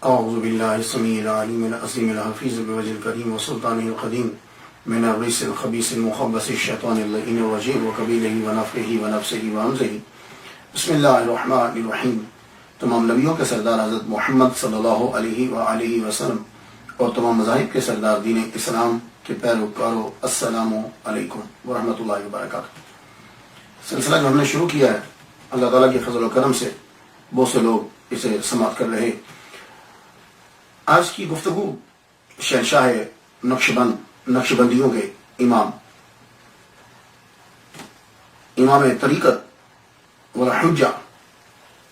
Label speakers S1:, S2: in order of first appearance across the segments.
S1: أعوذ بالله السميع العليم العظيم الحفيظ بوجه الكريم وسلطانه القديم من الرجس الخبيث المخبث الشيطان اللعين الرجيم وقبيله ونفخه ونفسه وهمزه بسم اللہ الرحمن الرحیم۔ تمام نبیوں کے سردار حضرت محمد صلی اللہ علیہ وآلہ وسلم اور تمام مذاہب کے سردار دین اسلام کے پیروکاروں، السلام علیکم ورحمۃ اللہ وبرکاتہ۔ سلسلہ جو ہم نے شروع کیا ہے، اللہ تعالیٰ کے فضل و کرم سے بہت سے لوگ اسے سماعت کر رہے۔ آج کی گفتگو شہنشاہ نقشبندیوں کے امام طریقت والحجہ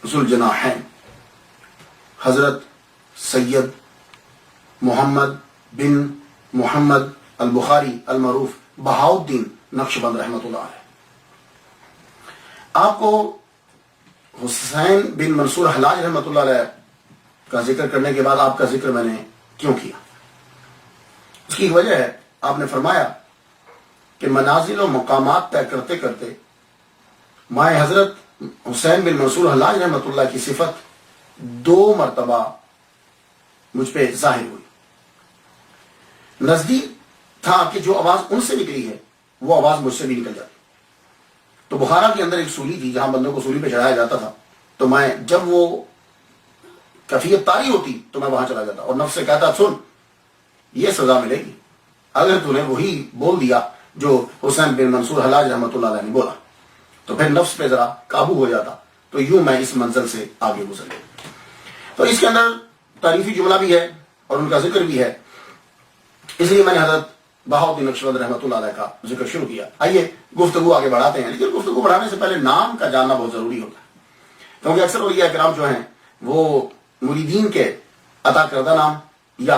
S1: ذوالجناحین حضرت سید محمد بن محمد البخاری المعروف بہاؤالدین نقشبند رحمۃ اللہ علیہ۔ آپ کو حسین بن منصور حلاج رحمۃ اللہ علیہ کا ذکر کرنے کے بعد آپ کا ذکر میں نے کیوں کیا؟ اس کی ایک وجہ ہے، آپ نے فرمایا کہ منازل و مقامات طے کرتے کرتے مائے حضرت حسین بن منصور حلاج رحمۃ اللہ کی صفت 2 مرتبہ مجھ پہ ظاہر ہوئی۔ نزدیک تھا کہ جو آواز ان سے نکلی ہے وہ آواز مجھ سے بھی نکل جاتی۔ تو بخارا کے اندر ایک سولی تھی جہاں بندوں کو سولی پہ چڑھایا جاتا تھا، تو میں جب وہ کیفیت طاری ہوتی تو میں وہاں چلا جاتا اور نفس سے کہتا، سن یہ سزا ملے گی اگر تو نے وہی بول دیا جو حسین بن منصور حلاج رحمۃ اللہ علیہ نے بولا، تو پھر نفس پہ ذرا قابو ہو جاتا، تو یوں میں اس منزل سے آگے گزر گیا۔ تو اس کے اندر تعریفی جملہ بھی ہے اور ان کا ذکر بھی ہے، اس لیے میں نے حضرت بہاؤالدین نقشبند رحمۃ اللہ علیہ کا ذکر شروع کیا۔ آئیے گفتگو آگے بڑھاتے ہیں، لیکن گفتگو بڑھانے سے پہلے نام کا جاننا بہت ضروری ہوتا ہے، کیونکہ اکثر اولیاء کرام جو ہیں وہ مریدین کے عطا کردہ نام یا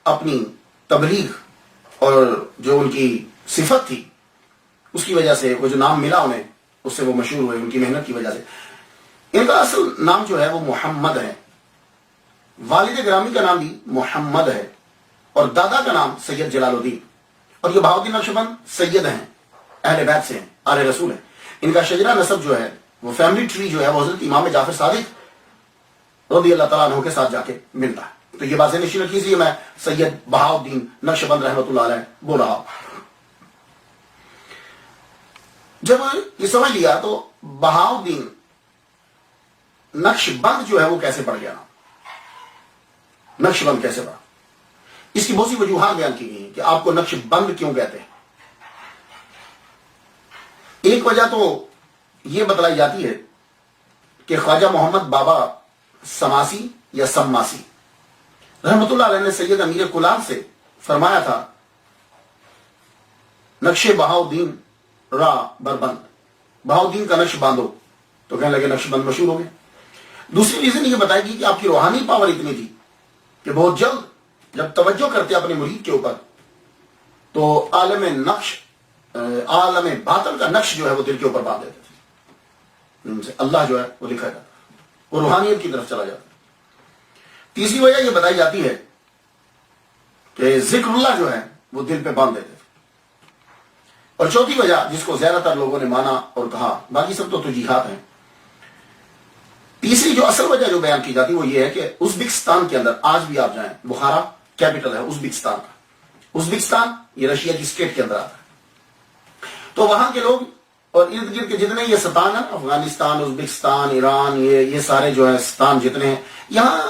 S1: اپنی تبلیغ اور جو ان کی صفت تھی اس کی وجہ سے وہ جو نام ملا انہیں، اس سے وہ مشہور ہوئے، ان کی محنت کی وجہ سے۔ ان کا اصل نام جو ہے وہ محمد ہے، والد گرامی کا نام بھی محمد ہے، اور دادا کا نام سید جلال الدین، اور یہ بہاؤالدین نقشبند سید ہیں، اہل بیت سے ہیں، آل رسول ہیں۔ ان کا شجرہ نسب جو ہے وہ فیملی ٹری جو ہے وہ حضرت امام جعفر صادق رضی اللہ تعالیٰ عنہ کے ساتھ جا کے ملتا ہے۔ تو یہ باتیں نشین رکھی، اس لیے میں سید بہاؤالدین نقشبند رحمۃ اللہ علیہ بول رہا ہوں۔ جب یہ سمجھ لیا تو بہاؤالدین نقشبند جو ہے وہ کیسے پڑ گیا، نقشبند کیسے پڑا؟ اس کی بہت سی وجوہات بیان کی گئی ہیں کہ آپ کو نقشبند کیوں کہتے ہیں۔ ایک وجہ تو یہ بتلائی جاتی ہے کہ خواجہ محمد بابا سماسی یا سماسی رحمۃ اللہ علیہ نے سید امیر کلاب سے فرمایا تھا، نقش بہاؤالدین را بربند، بہاؤالدین کا نقش باندھو، تو کہنے لگے نقش بند مشہور ہو گئے۔ دوسری ریزن یہ بتائی گئی کہ آپ کی روحانی پاور اتنی تھی کہ بہت جلد جب توجہ کرتے اپنے مرید کے اوپر تو عالم باطن کا نقش جو ہے وہ دل کے اوپر باندھ دیتے تھے، ان سے اللہ جو ہے وہ لکھا جاتا، وہ روحانیت کی طرف چلا جاتا۔ تیسری وجہ یہ بتائی جاتی ہے کہ ذکر اللہ جو ہے وہ دل پہ باندھ دیتے تھے۔ اور چوتھی وجہ جس کو زیادہ تر لوگوں نے مانا اور کہا، باقی سب تو تجیحات ہیں، تیسری جو اصل وجہ جو بیان کی جاتی وہ یہ ہے کہ ازبکستان کے اندر آج بھی آپ جائیں، بخارا کیپٹل ہے ازبکستان کا، ازبکستان یہ رشیا کی اسٹیٹ کے اندر آتا ہے، تو وہاں کے لوگ اور ارد گرد کے جتنے یہ ستان ہیں، افغانستان، ازبکستان، ایران، یہ سارے جو ہے ستان جتنے ہیں، یہاں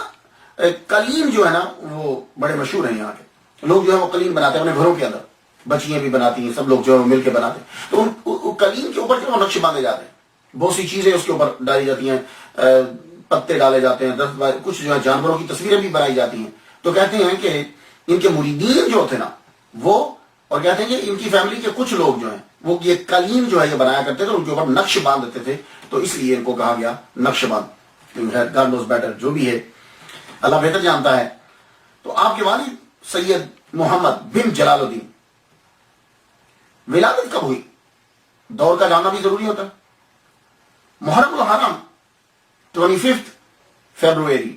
S1: قلیم جو ہے نا وہ بڑے مشہور ہیں۔ یہاں کے لوگ جو ہے وہ قلیم بناتے ہیں اپنے گھروں کے اندر، بچیاں بھی بناتی ہیں، سب لوگ جو ہے مل کے بناتے ہیں، تو ان قلیم کے اوپر جو نقش باندھے جاتے ہیں، بہت سی چیزیں اس کے اوپر ڈالی جاتی ہیں، پتے ڈالے جاتے ہیں، کچھ جو ہے جانوروں کی تصویریں بھی بنائی جاتی ہیں۔ تو کہتے ہیں کہ ان کے مریدین جو تھے نا وہ، اور کہتے ہیں کہ ان کی فیملی کے کچھ لوگ جو ہیں وہ یہ قلیم جو ہے یہ بنایا کرتے تھے، ان کے اوپر نقش باندھ دیتے تھے، تو اس لیے ان کو کہا گیا نقش باندھ۔ گاڈ نوز بیٹر، جو بھی ہے اللہ بہتر جانتا ہے۔ تو آپ کے والد سید محمد بن جلال الدین، ولادت کب ہوئی دور کا جاننا بھی ضروری ہوتا ہے۔ محرم الحرام 25 فیبروری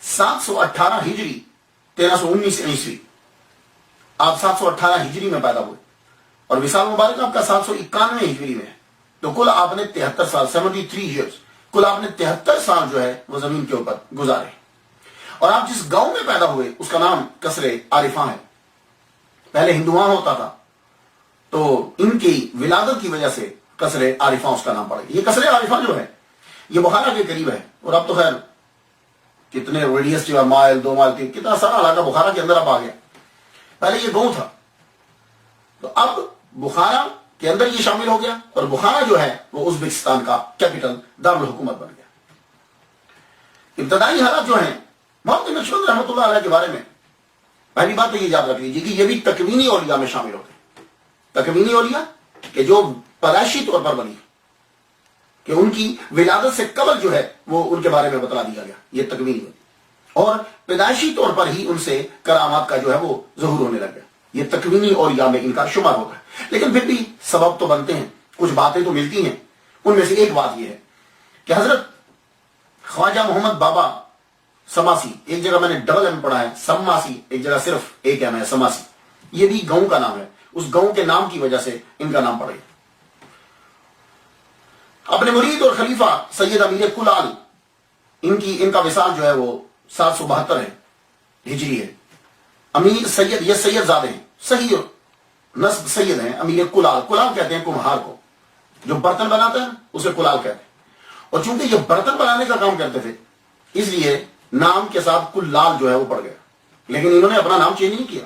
S1: 718 ہجری 1319 عیسوی، آپ 718 ہجری میں پیدا ہوئے اور وصال مبارک آپ کا 791 ہجری میں ہے، تو کل آپ نے 73 سال 73 ایئرز، کل آپ نے 73 سال جو ہے وہ زمین کے اوپر گزارے۔ اور آپ جس گاؤں میں پیدا ہوئے اس کا نام قصر عارفاں ہے. پہلے ہندوان ہوتا تھا تو ان کی ولادت کی وجہ سے قصر عارفاں اس کا نام پڑ گیا. یہ قصر عارفاں جو ہے یہ بخارا کے قریب ہے. اور اب تو خیر کتنے ریڈیس جو مائل 2 مائل کتنا سارا علاقہ بخارا کے اندر اب آ گیا. پہلے یہ گاؤں تھا تو اب بخارا کے اندر یہ شامل ہو گیا اور بخارا جو ہے وہ ازبکستان کا کیپٹل دارالحکومت بن گیا. ابتدائی حالات جو ہیں محمد بن نقشبند رحمۃ اللہ علیہ کے بارے میں پہلی بات تو یہ یاد رکھ لیجیے کہ یہ بھی تکوینی اولیاء میں شامل ہوتے ہیں. تکوینی اولیاء کہ جو پیدائشی طور پر بنی کہ ان کی ولادت سے قبل جو ہے وہ ان کے بارے میں بتلا دیا گیا, یہ تکوینی ہوئی, اور پیدائشی طور پر ہی ان سے کرامات کا جو ہے وہ ظہور ہونے لگ گیا. یہ تکوینی اولیاء میں ان کا شمار ہوتا ہے. لیکن پھر بھی سبب تو بنتے ہیں, کچھ باتیں تو ملتی ہیں. ان میں سے ایک بات یہ ہے کہ حضرت خواجہ محمد بابا سماسی, ایک جگہ میں نے ڈبل ایم پڑھا ہے سماسی, ایک جگہ صرف ایک ایم ہے سماسی, یہ بھی گاؤں کا نام ہے. اس گاؤں کے نام کی وجہ سے ان کا نام پڑے. اپنے مرید اور خلیفہ سید امیر کلال ان کا وصال جو ہے وہ 772 ہے ہجری ہے. امیر سید, یہ سید زادے ہیں, صحیح نسب سید ہیں. امیر کلال, کلال کہتے ہیں کمہار کو, جو برتن بناتا ہے اسے کلال کہتے ہیں. اور چونکہ یہ برتن بنانے کا کام کرتے تھے اس لیے نام کے ساتھ کلال جو ہے وہ پڑ گیا. لیکن انہوں نے اپنا نام چینج نہیں کیا.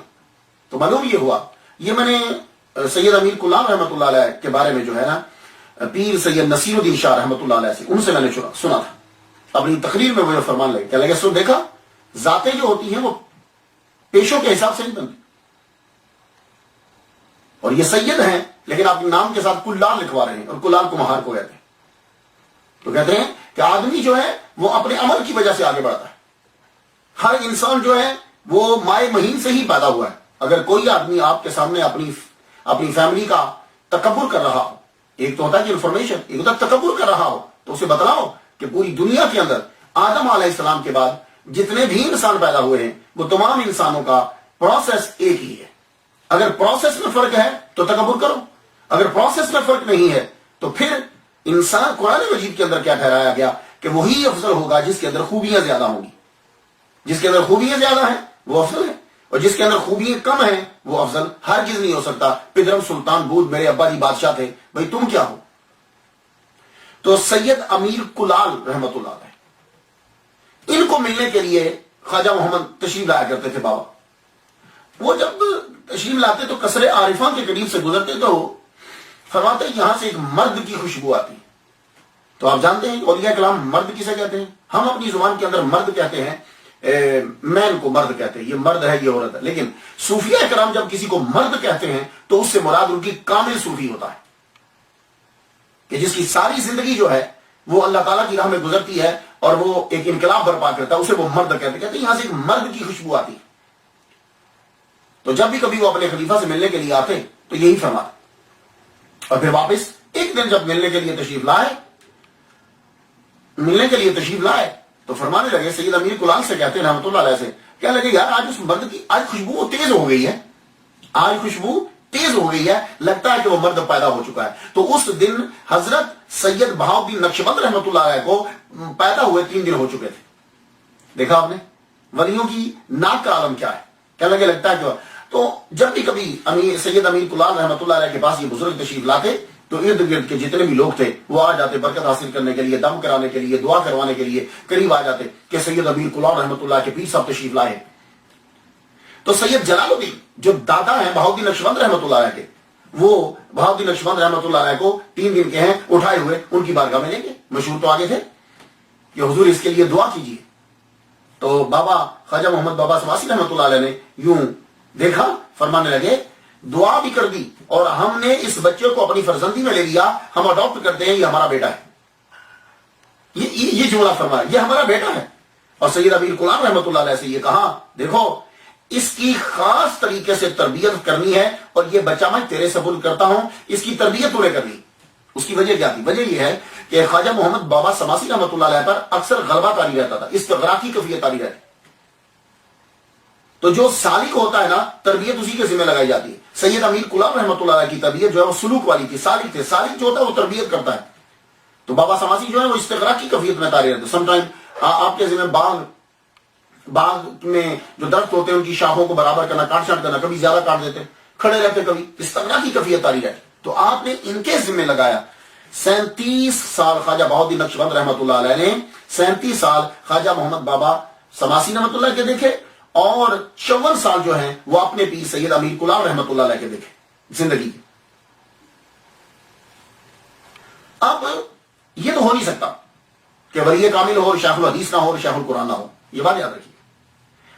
S1: تو معلوم یہ ہوا, یہ میں نے سید امیر کلال رحمۃ اللہ علیہ کے بارے میں جو ہے نا پیر سید نصیر الدین شاہ رحمۃ اللہ علیہ سے ان سے میں نے سنا تھا. اپنی تقریر میں وہ فرمان لگے, کیا لگے سن دیکھا ذاتیں جو ہوتی ہیں وہ پیشوں کے حساب سے نہیں بنتی, اور یہ سید ہیں لیکن آپ نام کے ساتھ کلال لکھوا رہے ہیں, اور کلال کمہار کو کہتے ہیں. تو کہتے ہیں کہ آدمی جو ہے وہ اپنے عمل کی وجہ سے آگے بڑھتا ہے. ہر انسان جو ہے وہ مائع مہین سے ہی پیدا ہوا ہے. اگر کوئی آدمی آپ کے سامنے اپنی فیملی کا تکبر کر رہا ہو, ایک تو ہوتا ہے کہ انفارمیشن, ایک ہوتا ہے تکبر کر رہا ہو, تو اسے بتلاؤ کہ پوری دنیا کے اندر آدم علیہ السلام کے بعد جتنے بھی انسان پیدا ہوئے ہیں وہ تمام انسانوں کا پروسیس ایک ہی ہے. اگر پروسیس میں فرق ہے تو تکبر کرو, اگر پروسیس میں فرق نہیں ہے تو پھر انسان, قرآن مجید کے اندر کیا ٹھہرایا گیا کہ وہی افضل ہوگا جس کے اندر خوبیاں زیادہ ہوں گی. جس کے اندر خوبیاں زیادہ ہیں وہ افضل ہے, اور جس کے اندر خوبیاں کم ہیں وہ افضل ہرگز نہیں ہو سکتا. پدرم سلطان بود میرے ابا جی بادشاہ تھے, بھائی تم کیا ہو. تو سید امیر کلال رحمت اللہ علیہ ان کو ملنے کے لیے خواجہ محمد تشریف لایا کرتے تھے. بابا وہ جب تشریف لاتے تو قصر عارفاں کے قریب سے گزرتے تو فرماتے یہاں سے ایک مرد کی خوشبو آتی. تو آپ جانتے ہیں اولیاء کلام مرد کسے کہتے ہیں. ہم اپنی زبان کے اندر مرد کہتے ہیں, مین کو مرد کہتے ہیں, یہ مرد ہے یہ عورت ہے. لیکن صوفیاء کرام جب کسی کو مرد کہتے ہیں تو اس سے مراد ان کی کامل صوفی ہوتا ہے, کہ جس کی ساری زندگی جو ہے وہ اللہ تعالیٰ کی راہ میں گزرتی ہے اور وہ ایک انقلاب برپا کرتا ہے, اسے وہ مرد کہتے ہیں یہاں سے ایک مرد کی خوشبو آتی. تو جب بھی کبھی وہ اپنے خلیفہ سے ملنے کے لیے آتے تو یہی فرماتے. اور پھر واپس ایک دن جب ملنے کے لیے تشریف لائے تو فرمانے لگے, سید امیر کلال سے کہتے ہیں رحمۃ اللہ علیہ سے, کیا لگے یار آج اس مرد کی آج خوشبو تیز ہو گئی ہے, آج خوشبو تیز ہو گئی ہے, لگتا ہے کہ وہ مرد پیدا ہو چکا ہے. تو اس دن حضرت سید بہاؤالدین نقشبند رحمۃ اللہ علیہ کو پیدا ہوئے 3 دن ہو چکے تھے. دیکھا آپ نے ولیوں کی ناک کا عالم کیا ہے. کیا لگتا ہے کہ تو جب بھی کبھی سید امیر کلال رحمۃ اللہ علیہ کے پاس یہ بزرگ تشریف لاتے تو ارد گرد کے جتنے بھی لوگ تھے وہ آ جاتے, برکت حاصل کرنے کے لیے, دم کرانے کے لیے, دعا کروانے کے لیے قریب آ جاتے کہ سید امیر کلال رحمۃ اللہ کے پیر صاحب تشریف لائے. تو سید جلال الدین جو دادا ہیں بہاؤالدین نقشبند رحمۃ اللہ علیہ کے, وہ بہاؤالدین نقشبند رحمۃ اللہ علیہ کو 3 دن کے ہیں اٹھائے ہوئے ان کی بارگاہ میں لیں گے. مشہور تو آگے تھے کہ حضور اس کے لیے دعا کیجیے. تو بابا خواجہ محمد بابا سماسی رحمۃ اللہ علیہ نے یوں دیکھا, فرمانے لگے دعا بھی کر دی اور ہم نے اس بچے کو اپنی فرزندی میں لے لیا, ہم اڈاپٹ کرتے ہیں, یہ ہمارا بیٹا ہے. یہ جملہ فرمایا, یہ ہمارا بیٹا ہے. اور سید امیر کلال رحمۃ اللہ علیہ سے یہ کہا, دیکھو اس کی خاص طریقے سے تربیت کرنی ہے, اور یہ بچہ میں تیرے سپرد کرتا ہوں, اس کی تربیت تو نے کرنی. اس کی وجہ کیا تھی؟ وجہ یہ ہے کہ خواجہ محمد بابا سماسی رحمۃ اللہ علیہ پر اکثر غلبہ طاری رہتا تھا, استغراقی کیفیت طاری رہتی. تو جو سالک ہوتا ہے نا تربیت اسی کے ذمہ لگائی جاتی ہے. سید امیر کلال رحمۃ اللہ علیہ کی تربیت جو ہے وہ سلوک والی تھی, سالک تھے. سالک جو ہوتا ہے وہ تربیت کرتا ہے. تو بابا سماسی جو ہے وہ استغراقی کیفیت میں طاری رہتے. سم ٹائم آپ کے ذمہ باغ باغ میں جو درخت ہوتے ہیں ان کی شاخوں کو برابر کرنا، کاٹ چھانٹ کرنا، کبھی زیادہ کاٹ دیتے، کھڑے رہتے، کبھی استغنا کی کیفیت طاری رہتی. تو آپ نے ان کے ذمہ لگایا. 37 سال خواجہ بہاؤالدین نقشبند رحمۃ اللہ علیہ نے 37 سال خواجہ محمد بابا سماسی رحمۃ اللہ کے دیکھے، اور 54 سال جو ہیں وہ اپنے پیر سید امیر کلام رحمۃ اللہ علیہ کے دیکھے زندگی کی. اب یہ تو ہو نہیں سکتا کہ ولی کامل ہو اور شیخ الحدیث نہ ہو اور شیخ القرآن نہ ہو. یہ بات یاد رکھیے.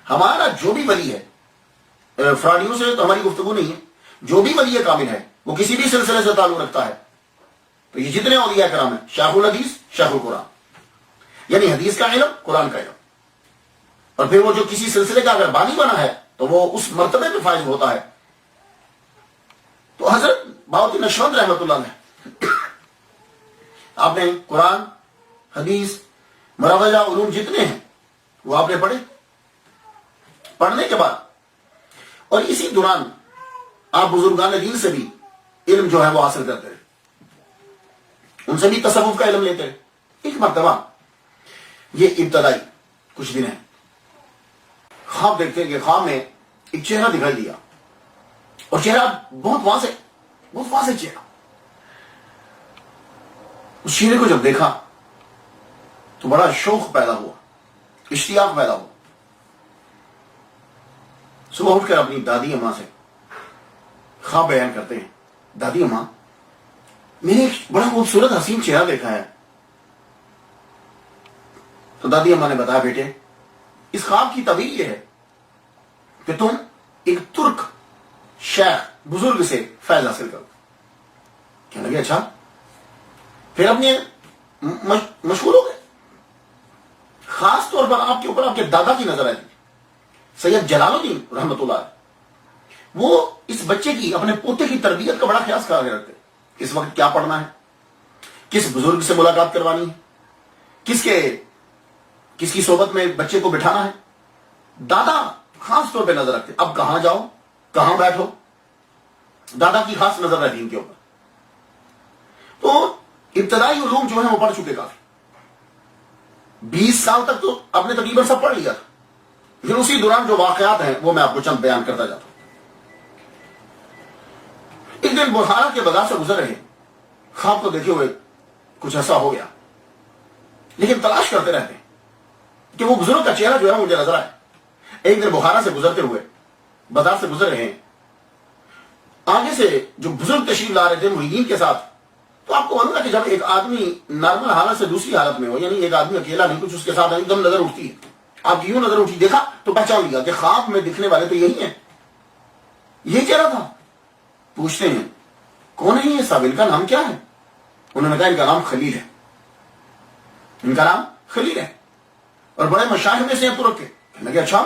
S1: ہمارا جو بھی ولی ہے، فراڈیوں سے تو ہماری گفتگو نہیں ہے، جو بھی ولی کامل ہے وہ کسی بھی سلسلے سے تعلق رکھتا ہے. تو یہ جتنے اولیاء کرام ہیں، شیخ الحدیث، شیخ القرآن، یعنی حدیث کا علم، قرآن کا علم. اور پھر وہ جو کسی سلسلے کا اگر بانی بنا ہے تو وہ اس مرتبے پہ فائز ہوتا ہے. تو حضرت بہاؤالدین نقشبند رحمۃ اللہ علیہ، آپ نے قرآن، حدیث، مروجہ علوم جتنے ہیں وہ آپ نے پڑھے. پڑھنے کے بعد اور اسی دوران آپ بزرگان دین سے بھی علم جو ہے وہ حاصل کرتے رہے، ان سے بھی تصوف کا علم لیتے رہے. ایک مرتبہ یہ ابتدائی کچھ دن ہے، خواب دیکھتے کہ خواب میں ایک چہرہ دکھائی دیا، اور چہرہ بہت واضح چہرہ. اس چہرے کو جب دیکھا تو بڑا شوق پیدا ہوا، اشتیاق پیدا ہوا. صبح اٹھ کر اپنی دادی اماں سے خواب بیان کرتے ہیں، دادی اماں میں نے ایک بڑا خوبصورت حسین چہرہ دیکھا ہے. تو دادی اماں نے بتایا، بیٹے اس خواب کی تعبیر یہ ہے کہ تم ایک ترک شیخ بزرگ سے فیض حاصل کرو. کہنے لگے اچھا. پھر اپنے مشغول ہو گئے. خاص طور پر آپ کے اوپر آپ کے دادا کی نظر آئی، سید جلال الدین رحمۃ اللہ علیہ. وہ اس بچے کی، اپنے پوتے کی تربیت کا بڑا خیال کر رکھتے. اس وقت کیا پڑھنا ہے، کس بزرگ سے ملاقات کروانی ہے، کس کی صحبت میں بچے کو بٹھانا ہے. دادا خاص طور پہ نظر رکھتے، اب کہاں جاؤ، کہاں بیٹھو. دادا کی خاص نظر رہتی ان کے اوپر. تو ابتدائی علوم جو ہیں وہ پڑھ چکے کافی. 20 سال تک تو آپ نے تقریباً سب پڑھ لیا تھا. لیکن اسی دوران جو واقعات ہیں وہ میں آپ کو چند بیان کرتا جاتا ہوں. ایک دن بخارا کے بازار سے گزر رہے، خواب کو دیکھے ہوئے کچھ ایسا ہو گیا، لیکن تلاش کرتے رہتے کہ وہ بزرگ کا چہرہ جو ہے مجھے نظر آئے. ایک دن بخارا سے گزرتے ہوئے بازار سے گزر رہے ہیں، آگے سے جو بزرگ تشریف لا رہے تھے مریدین کے ساتھ. تو آپ کو معلوم ہے کہ جب ایک آدمی نارمل حالت سے دوسری حالت میں ہو، یعنی ایک آدمی اکیلا نہیں، کچھ اس کے ساتھ ایک دم نظر اٹھتی ہے. آپ کی یوں نظر اٹھی، دیکھا تو پہچان لیا کہ خواب میں دکھنے والے تو یہی ہیں، یہ چہرہ تھا. پوچھتے ہیں کون ہے یہ صاحب، ان کا نام کیا ہے؟ انہوں نے کہا ان کا نام خلیل ہے. ان کا نام خلیل ہے، اور بڑے مشاہیر میں سے ہیں ترک کے. کہنے لگے اچھا.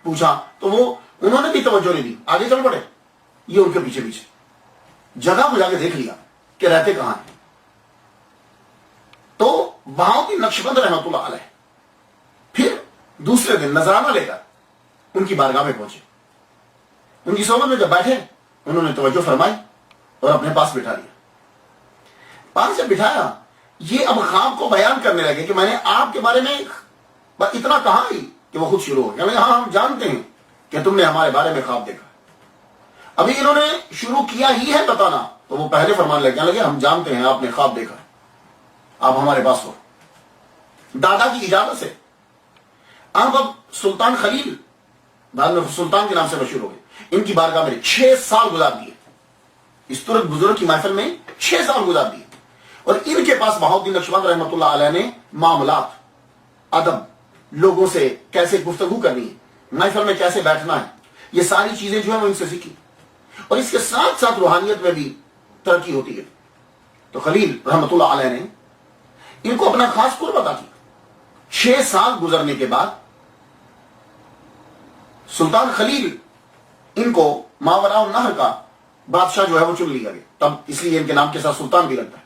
S1: پوچھا تو وہ انہوں نے بھی توجہ نہیں دی، آگے چل پڑے. یہ ان کے پیچھے جگہ کو جا کے دیکھ لیا کہ رہتے کہاں ہیں. تو بہاؤالدین نقشبند رحمۃ اللہ علیہ پھر دوسرے دن نذرانہ لے کر ان کی بارگاہ میں پہنچے. ان کی صحبت میں جب بیٹھے انہوں نے توجہ فرمائی اور اپنے پاس بٹھا لیا. پاس جب بٹھایا، یہ اب خواب کو بیان کرنے لگے کہ میں نے آپ کے بارے میں اتنا کہا ہی کہ وہ خود شروع ہو گیا. ہاں ہم جانتے ہیں کہ تم نے ہمارے بارے میں خواب دیکھا. ابھی انہوں نے شروع کیا ہی ہے بتانا تو وہ پہلے فرمانے لگے ہم جانتے ہیں آپ نے خواب دیکھا، آپ ہمارے پاس ہو. دادا کی اجازت سے آپ اب سلطان خلیل، بعد میں سلطان کے نام سے مشہور ہو گئے، ان کی بارگاہ میں 6 سال گزار دیے. اس ترک بزرگ کی محفل میں 6 سال گزار دیے. اور ان کے پاس بہاؤالدین نقشبند رحمۃ اللہ علیہ نے معاملات، ادب، لوگوں سے کیسے گفتگو کرنی ہے، محفل میں کیسے بیٹھنا ہے، یہ ساری چیزیں جو ہیں وہ ان سے سیکھی. اور اس کے ساتھ ساتھ روحانیت میں بھی ترقی ہوتی ہے. تو خلیل رحمۃ اللہ علیہ نے ان کو اپنا خاص قرب عطا کیا. 6 سال گزرنے کے بعد سلطان خلیل ان کو ماوراء النہر کا بادشاہ جو ہے وہ چن لیا گیا. تب اس لیے ان کے نام کے ساتھ سلطان بھی لگتا ہے.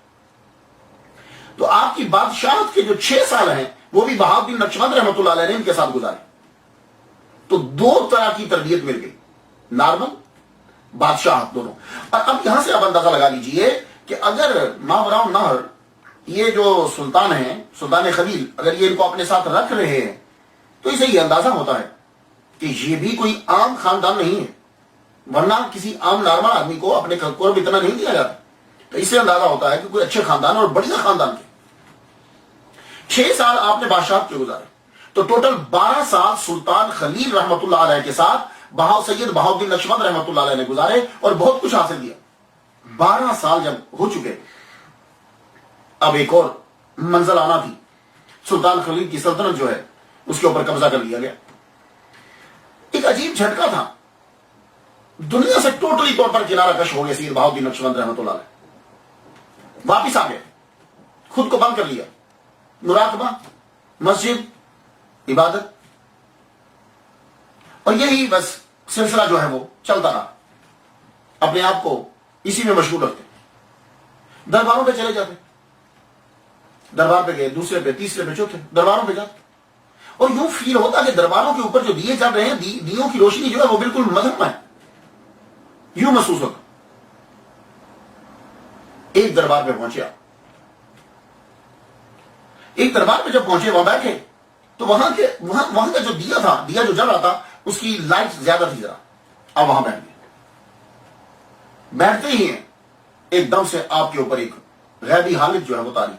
S1: تو آپ کی بادشاہت کے جو 6 سال ہیں وہ بھی بہاؤالدین نقشبند رحمۃ اللہ علیہ نے ان کے ساتھ گزارے. تو 2 طرح کی تربیت مل گئی، نارمل، بادشاہت، دونوں. اور اب یہاں سے آپ اندازہ لگا لیجئے کہ اگر ماوراء النہر یہ جو سلطان ہیں، سلطان خلیل، اگر یہ ان کو اپنے ساتھ رکھ رہے ہیں تو اسے یہ اندازہ ہوتا ہے کہ یہ بھی کوئی عام خاندان نہیں ہے، ورنہ کسی عام نارمل آدمی کو اپنے قرب اتنا نہیں دیا جاتا. تو اس سے اندازہ ہوتا ہے کہ کوئی اچھے خاندان اور بڑھیا خاندان کے. 6 سال آپ نے بادشاہت کے گزارے، تو ٹوٹل 12 سال سلطان خلیل رحمت اللہ علیہ کے ساتھ سید بہاؤالدین نقشبند رحمت اللہ علیہ نے گزارے اور بہت کچھ حاصل کیا. 12 سال جب ہو چکے، اب ایک اور منزل آنا تھی. سلطان خلیل کی سلطنت جو ہے اس کے اوپر قبضہ کر لیا گیا. ایک عجیب جھٹکا تھا، دنیا سے ٹوٹلی طور پر کنارہ کش ہو گئے سید بہاؤالدین نقشبند رحمت اللہ علیہ. واپس آ گئے، خود کو بند کر لیا، مراقبہ، مسجد، عبادت، اور یہی بس سلسلہ جو ہے وہ چلتا رہا. اپنے آپ کو اسی میں مشغول رکھتے. درباروں پہ چلے جاتے، دربار پہ گئے، دوسرے پہ، تیسرے پہ، چوتھے، درباروں پہ جاتے، اور یوں فیل ہوتا کہ درباروں کے اوپر جو دیے چل رہے ہیں، دیوں کی روشنی جو ہے وہ بالکل مدھم ہے، یوں محسوس ہوتا. ایک دربار پہ پہنچے آپ، ایک دربار پہ جب پہنچے، وہاں بیٹھے، تو وہاں کا جو دیا تھا، دیا جو جل رہا تھا، اس کی لائٹ زیادہ تھی ذرا. اب وہاں بیٹھ گئے. بیٹھتے ہی ہیں ایک دم سے آپ کے اوپر ایک غیبی حالت جو ہے وہ تاری.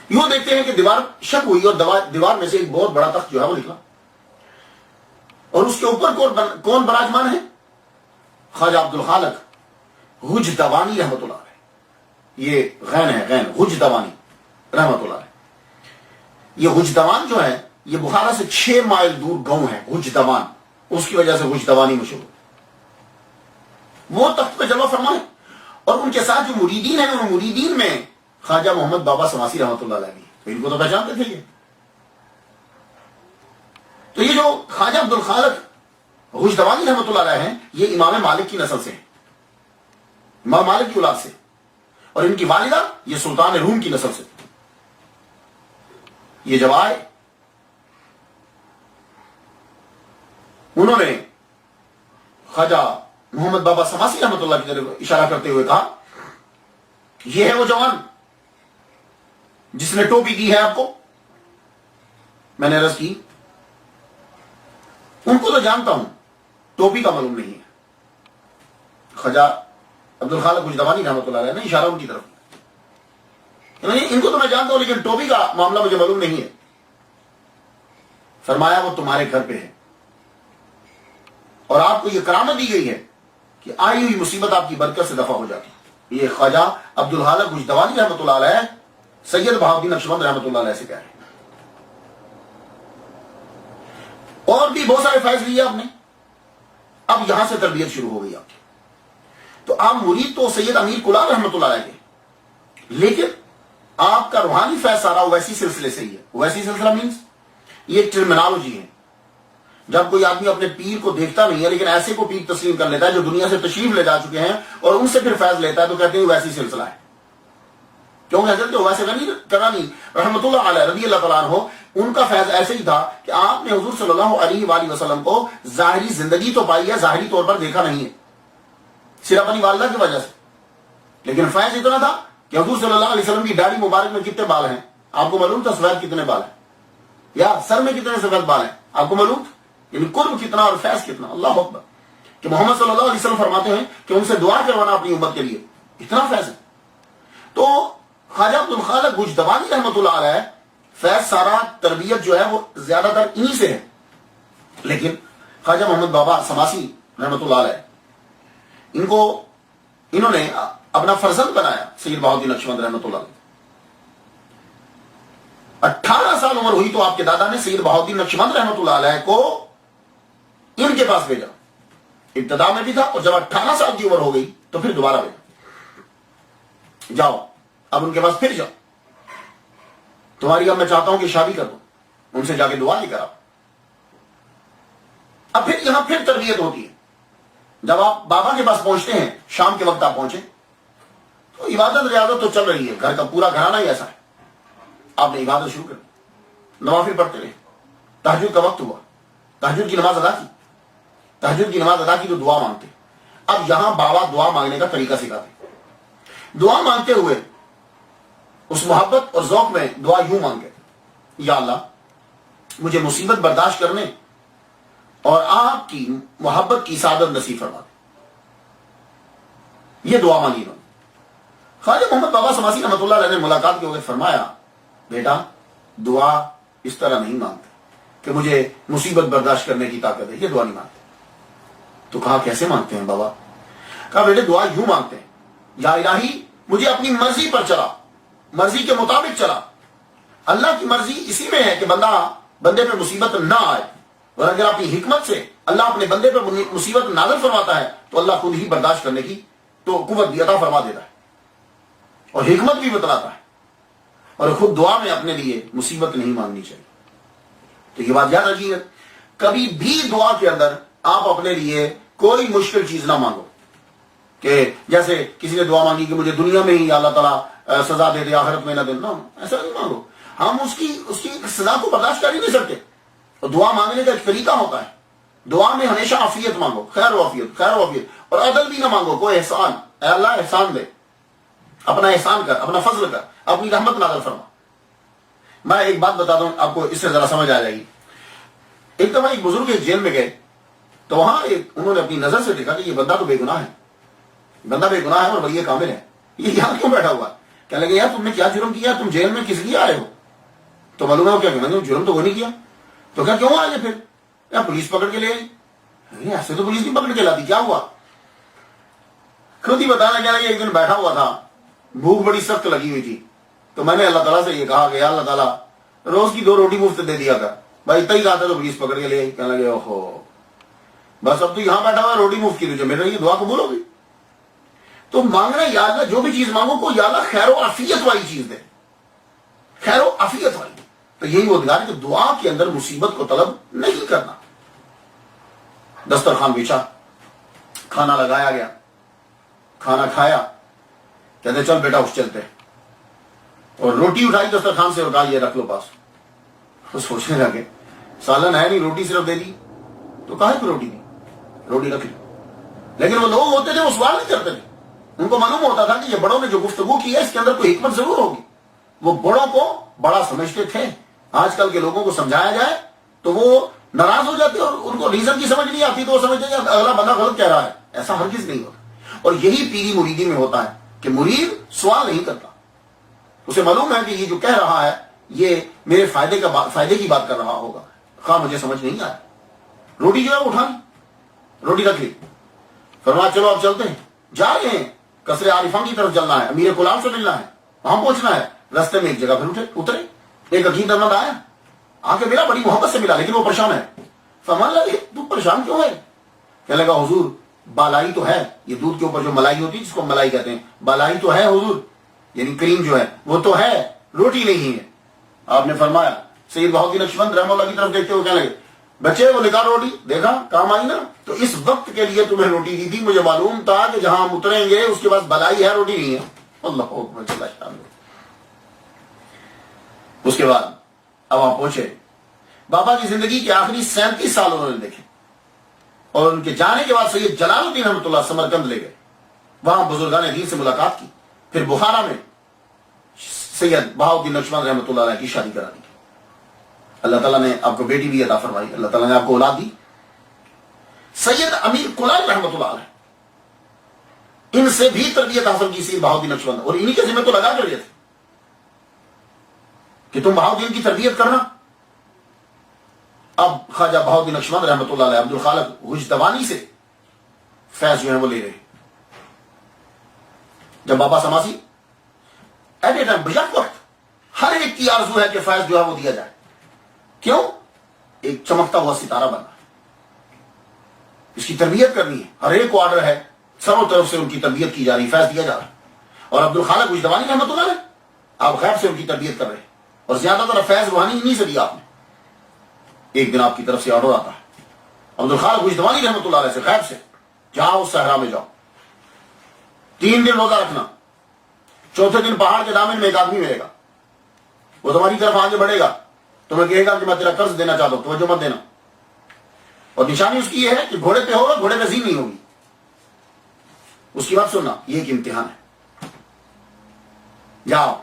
S1: یوں دیکھتے ہیں کہ دیوار شک ہوئی اور دیوار میں سے ایک بہت بڑا تخت جو ہے وہ نکلا، اور اس کے اوپر کون براجمان ہے؟ خواجہ عبدالخالق حجدوانی رحمت اللہ علیہ. یہ غین ہے، غین، حجدوانی رحمت اللہ علیہ. یہ حجدوان جو ہے یہ بخارا سے 6 مائل دور گاؤں ہے حجدوان، اس کی وجہ سے حجدوانی مشہور. وہ تخت پہ جلوہ فرما ہے، اور ان کے ساتھ جو مریدین ہیں، ان مریدین میں خواجہ محمد بابا سماسی رحمت اللہ علیہ بھی، ان کو تو پہچانتے تھے. یہ تو یہ جو خواجہ عبدالخالق حجدوانی رحمت اللہ علیہ ہیں، یہ امام مالک کی نسل سے ہیں، امام مالک کی اولاد سے، اور ان کی والدہ یہ سلطان روم کی نسل سے. یہ جب آئے، انہوں نے خواجہ محمد بابا سماسی رحمت اللہ کی طرف اشارہ کرتے ہوئے کہا، یہ ہے وہ جوان جس نے ٹوپی دی ہے آپ کو. میں نے عرض کی، ان کو تو جانتا ہوں، ٹوپی کا معلوم نہیں ہے. خواجہ عبدالخالق حجدوانی رحمت اللہ علیہ نے اشارہ ان کی طرف، ان کو تو میں جانتا ہوں لیکن ٹوپی کا معاملہ مجھے معلوم نہیں ہے. فرمایا وہ تمہارے گھر پہ ہے، اور آپ کو یہ کرامت دی گئی ہے کہ آئی ہوئی مصیبت آپ کی برکت سے دفع ہو جاتی. یہ خواجہ عبدالخالق حجدوانی رحمت اللہ علیہ سید بہاؤالدین نقشبند رحمت اللہ علیہ سے کہہ رہے ہیں. اور بھی بہت سارے فیض لیے آپ نے. اب یہاں سے تربیت شروع ہو گئی آپ کی. تو آپ مرید تو سید امیر کلال رحمت اللہ علیہ کے، لیکن آپ کا روحانی فیض سارا ویسی سلسلے سے ہی ہے. ویسی سلسلہ مینس یہ ایک ٹرمینالوجی ہے. جب کوئی آدمی اپنے پیر کو دیکھتا نہیں ہے لیکن ایسے کو پیر تسلیم کر لیتا ہے جو دنیا سے تشریف لے جا چکے ہیں، اور ان سے پھر فیض لیتا ہے، تو کہتے ہیں ویسی سلسلہ ہے. کیونکہ حضرت ویسے کرانی رحمت اللہ علیہ رضی اللہ تعالیٰ عنہ، ان کا فیض ایسے ہی تھا کہ آپ نے حضور صلی اللہ علیہ وآلہ وسلم کو ظاہری زندگی تو پائی ہے، ظاہری طور پر دیکھا نہیں ہے، صرف اپنی والدہ کی وجہ سے. لیکن فیض اتنا تھا کہ حضور صلی اللہ علیہ وسلم کی داڑھی مبارک میں کتنے بال ہیں آپ کو معلوم تھا؟ سفید کتنے بال ہیں؟ یا سر میں کتنے سفید بال ہیں آپ کو معلوم تھا؟ یعنی قرب کتنا اور فیض کتنا. اللہ اکبر. کہ محمد صلی اللہ علیہ وسلم فرماتے ہیں کہ ان سے دعا کروانا اپنی امت کے لیے، اتنا فیض ہے. تو خواجہ عبدالخالق حجدوانی رحمت اللہ علیہ فیض سارا تربیت جو ہے وہ زیادہ تر انہی سے ہے. لیکن خواجہ محمد بابا سماسی رحمت اللہ علیہ، انہوں نے اپنا فرزند بنایا سید بہاؤالدین نقشبند رحمت اللہ علیہ. 18 سال عمر ہوئی تو آپ کے دادا نے سید بہاؤالدین نقشبند رحمت اللہ علیہ کو ان کے پاس بھیجا. ابتدا میں بھی تھا، اور جب 18 سال کی عمر ہو گئی تو پھر دوبارہ بھیجا، جاؤ اب ان کے پاس پھر جاؤ، تمہاری اب میں چاہتا ہوں کہ شادی کر دو، ان سے جا کے دعا لے کر آؤ. اب پھر یہاں پھر تربیت ہوتی ہے. جب آپ بابا کے پاس پہنچتے ہیں، شام کے وقت آپ پہنچے تو عبادت ریاضت تو چل رہی ہے، گھر کا پورا گھرانہ ہی ایسا ہے. آپ نے عبادت شروع کر دی، نوافل پڑھتے رہے. تہجد کا وقت ہوا، تہجد کی نماز ادا کی. تہجد کی نماز ادا کی تو دعا مانگتے. اب یہاں بابا دعا مانگنے کا طریقہ سکھاتے. دعا مانگتے ہوئے اس محبت اور ذوق میں دعا یوں مانگے، یا اللہ مجھے مصیبت برداشت کرنے اور آپ کی محبت کی سعادت نصیب فرما دے. یہ دعا مانگی انہوں نے. خواجہ محمد بابا سماسی رحمۃ اللہ علیہ نے ملاقات کے وقت فرمایا بیٹا دعا اس طرح نہیں مانگتے کہ مجھے مصیبت برداشت کرنے کی طاقت ہے, یہ دعا نہیں مانگتے. تو کہا کیسے مانگتے ہیں بابا؟ کہا بیٹے دعا یوں مانگتے ہیں یا الہی مجھے اپنی مرضی پر چلا, مرضی کے مطابق چلا. اللہ کی مرضی اسی میں ہے کہ بندے پہ مصیبت نہ آئے, اور اگر اپنی حکمت سے اللہ اپنے بندے پہ مصیبت نازل فرماتا ہے تو اللہ خود ہی برداشت کرنے کی تو قوت بھی عطا فرما دیتا ہے اور حکمت بھی بتلاتا ہے. اور خود دعا میں اپنے لیے مصیبت نہیں مانگنی چاہیے. تو یہ بات یاد رکھیے, کبھی بھی دعا کے اندر آپ اپنے لیے کوئی مشکل چیز نہ مانگو کہ جیسے کسی نے دعا مانگی کہ مجھے دنیا میں ہی اللہ تعالیٰ سزا دے دے آخرت میں نہ دے. ایسا نہیں مانگو. ہم اس کی سزا کو برداشت کر ہی نہیں سکتے. اور دعا مانگنے کا ایک طریقہ ہوتا ہے. دعا میں ہمیشہ عافیت مانگو, خیر و عافیت, خیر و عافیت. اور عدل بھی نہ مانگو, کوئی احسان, اے اللہ احسان دے, اپنا احسان کر, اپنا فضل کر, اپنی رحمت نازل فرما. میں ایک بات بتا دوں آپ کو, اس سے ذرا سمجھ آ جائے گی. ایک دفعہ ایک بزرگ ایک جیل میں گئے تو وہاں انہوں نے اپنی نظر سے دیکھا کہ یہ بندہ تو بے گناہ ہے, بندہ بے گناہ ہے اور ولی کامل ہے, یہ یہاں کیوں بیٹھا ہوا ہے؟ کہنے لگے یار تم نے کیا جرم کیا, تم جیل میں کس لیے آئے ہو؟ تو معلوم ہے وہ کیا کہنا, جرم تو وہ نہیں کیا. تو کیا کیوں آئے پھر؟ یا پولیس پکڑ کے لے آئی. ایسے تو پولیس نہیں پکڑ کے لاتی, کیا ہوا؟ خود ہی بتانا کیا لگے ایک دن بیٹھا ہوا تھا, بھوک بڑی سخت لگی ہوئی تھی, تو میں نے اللہ تعالیٰ سے یہ کہا کہ اللہ تعالیٰ روز کی 2 روٹی مفت دے دیا کر. بھائی اتنا ہی کہا تھا تو پولیس پکڑ کے لے آئی. کہنے لگے اوہو بس اب تو یہاں بیٹھا ہوا روٹی مفت کی, تجھے میرے یہ دعا قبول ہوگی. تو مانگنا یا اللہ جو بھی چیز مانگو کو یا اللہ خیر و عافیت والی چیز دے, خیر و عافیت والی. تو یہی وہ ادھار ہے کہ دعا کے اندر مصیبت کو طلب نہیں کرنا. دسترخوان بچھا, کھانا لگایا گیا, کھانا کھایا, کہتے چل بیٹا اٹھ چلتے, اور روٹی اٹھائی دسترخوان سے اور کہا یہ رکھ لو پاس. تو سوچنے لگے سالن ہے نہیں, روٹی صرف دے دی, تو کہا کہ روٹی نہیں, روٹی رکھ لی. لیکن وہ لوگ ہوتے تھے وہ سوال نہیں کرتے تھے, ان کو معلوم ہوتا تھا کہ یہ بڑوں نے جو گفتگو کی ہے اس کے اندر کوئی حکمت ضرور ہوگی. وہ بڑوں کو بڑا سمجھتے تھے. آج کل کے لوگوں کو سمجھایا جائے تو وہ ناراض ہو جاتے اور ان کو ریزن کی سمجھ نہیں آتی, تو وہ سمجھتے ہیں اگلا بندہ غلط کہہ رہا ہے. ایسا ہرگز نہیں ہوتا. اور یہی پیری مریدی میں ہوتا ہے کہ مرید سوال نہیں کرتا, اسے معلوم ہے کہ یہ جو کہہ رہا ہے یہ میرے فائدے کی بات کر رہا ہوگا, خواہ مجھے سمجھ نہیں آیا. روٹی جو ہے اٹھانی, روٹی رکھ لی, فرمایا چلو اب چلتے ہیں. جا رہے ہیں قصر عارفان کی طرف چلنا ہے, امیر غلام سے ملنا ہے, وہاں پہنچنا ہے. رستے میں ایک جگہ پھر اترے, ایک عقید احمد آیا, آ کے ملا, بڑی محبت سے ملا, لیکن وہ پریشان ہے. فرمان لگے تو پریشان کیوں ہے؟ کہنے لگا حضور بالائی تو ہے, یہ دودھ کے اوپر جو ملائی ہوتی ہے جس کو ملائی کہتے ہیں, بالائی تو ہے حضور, یعنی کریم جو ہے وہ تو ہے, روٹی نہیں ہے. آپ نے فرمایا, سید بہاؤالدین نقشبند رحمہ اللہ کی طرف دیکھتے ہوئے کہنے لگے بچے وہ نکال روٹی, دیکھا کام آئی نا, تو اس وقت کے لیے تمہیں روٹی دی تھی, مجھے معلوم تھا کہ جہاں ہم اتریں گے اس کے پاس بلائی ہے, روٹی نہیں ہے. اللہ اکبر. اس کے بعد اب آپ پہنچے, بابا کی زندگی کے آخری 37 سال انہوں نے دیکھے, اور ان کے جانے کے بعد سید جلال الدین رحمۃ اللہ سمرقند لے گئے, وہاں بزرگان دین سے ملاقات کی. پھر بخارا میں سید بہاؤالدین نقشبند رحمۃ اللہ علیہ کی شادی کرا دی. اللہ تعالیٰ نے آپ کو بیٹی بھی عطا فرمائی, اللہ تعالیٰ نے آپ کو اولاد دی. سید امیر کلال رحمۃ اللہ علیہ, ان سے بھی تربیت حاصل کی سید بہاؤالدین نقشبند, اور انہی کے ذمہ تو لگا کر لیے تھے کہ تم بہاؤالدین کی تربیت کرنا. اب خواجہ بہاؤالدین نقشبند رحمۃ اللہ علیہ عبد الخالق وجدوانی سے فیض جو ہے وہ لے رہے. جب بابا Sammasi at a time back وقت ہر ایک کی آرزو ہے کہ فیض جو ہے وہ دیا جائے. کیوں؟ ایک چمکتا ہوا ستارہ بننا, اس کی تربیت کرنی ہے. ہر ایک کو آرڈر ہے, سروں طرف سے ان کی تربیت کی جا رہی, فیض دیا جا رہا ہے. اور عبد الخالق وجدوانی رحمۃ اللہ علیہ آپ غیب سے ان کی تربیت کر رہے ہیں, اور زیادہ تر فیض روحانی انہی سے دیا آپ نے. ایک دن آپ کی طرف سے آرڈر آتا ہے عبد الخالق وجدوانی رحمۃ اللہ علیہ سے, غیب سے, جاؤ اس صحرا میں جاؤ, 3 دن روزہ رکھنا, چوتھے دن پہاڑ کے دامن میں ایک آدمی ملے گا, وہ تمہاری طرف آگے بڑھے گا, تمہیں کہے گا کہ میں تیرا قرض دینا چاہتا ہوں, توجہ مت دینا. اور نشانی اس کی یہ ہے کہ گھوڑے پہ ہوگا, گھوڑے پہ زین نہیں ہوگی, اس کی بات سننا, یہ ایک امتحان ہے. جاؤ.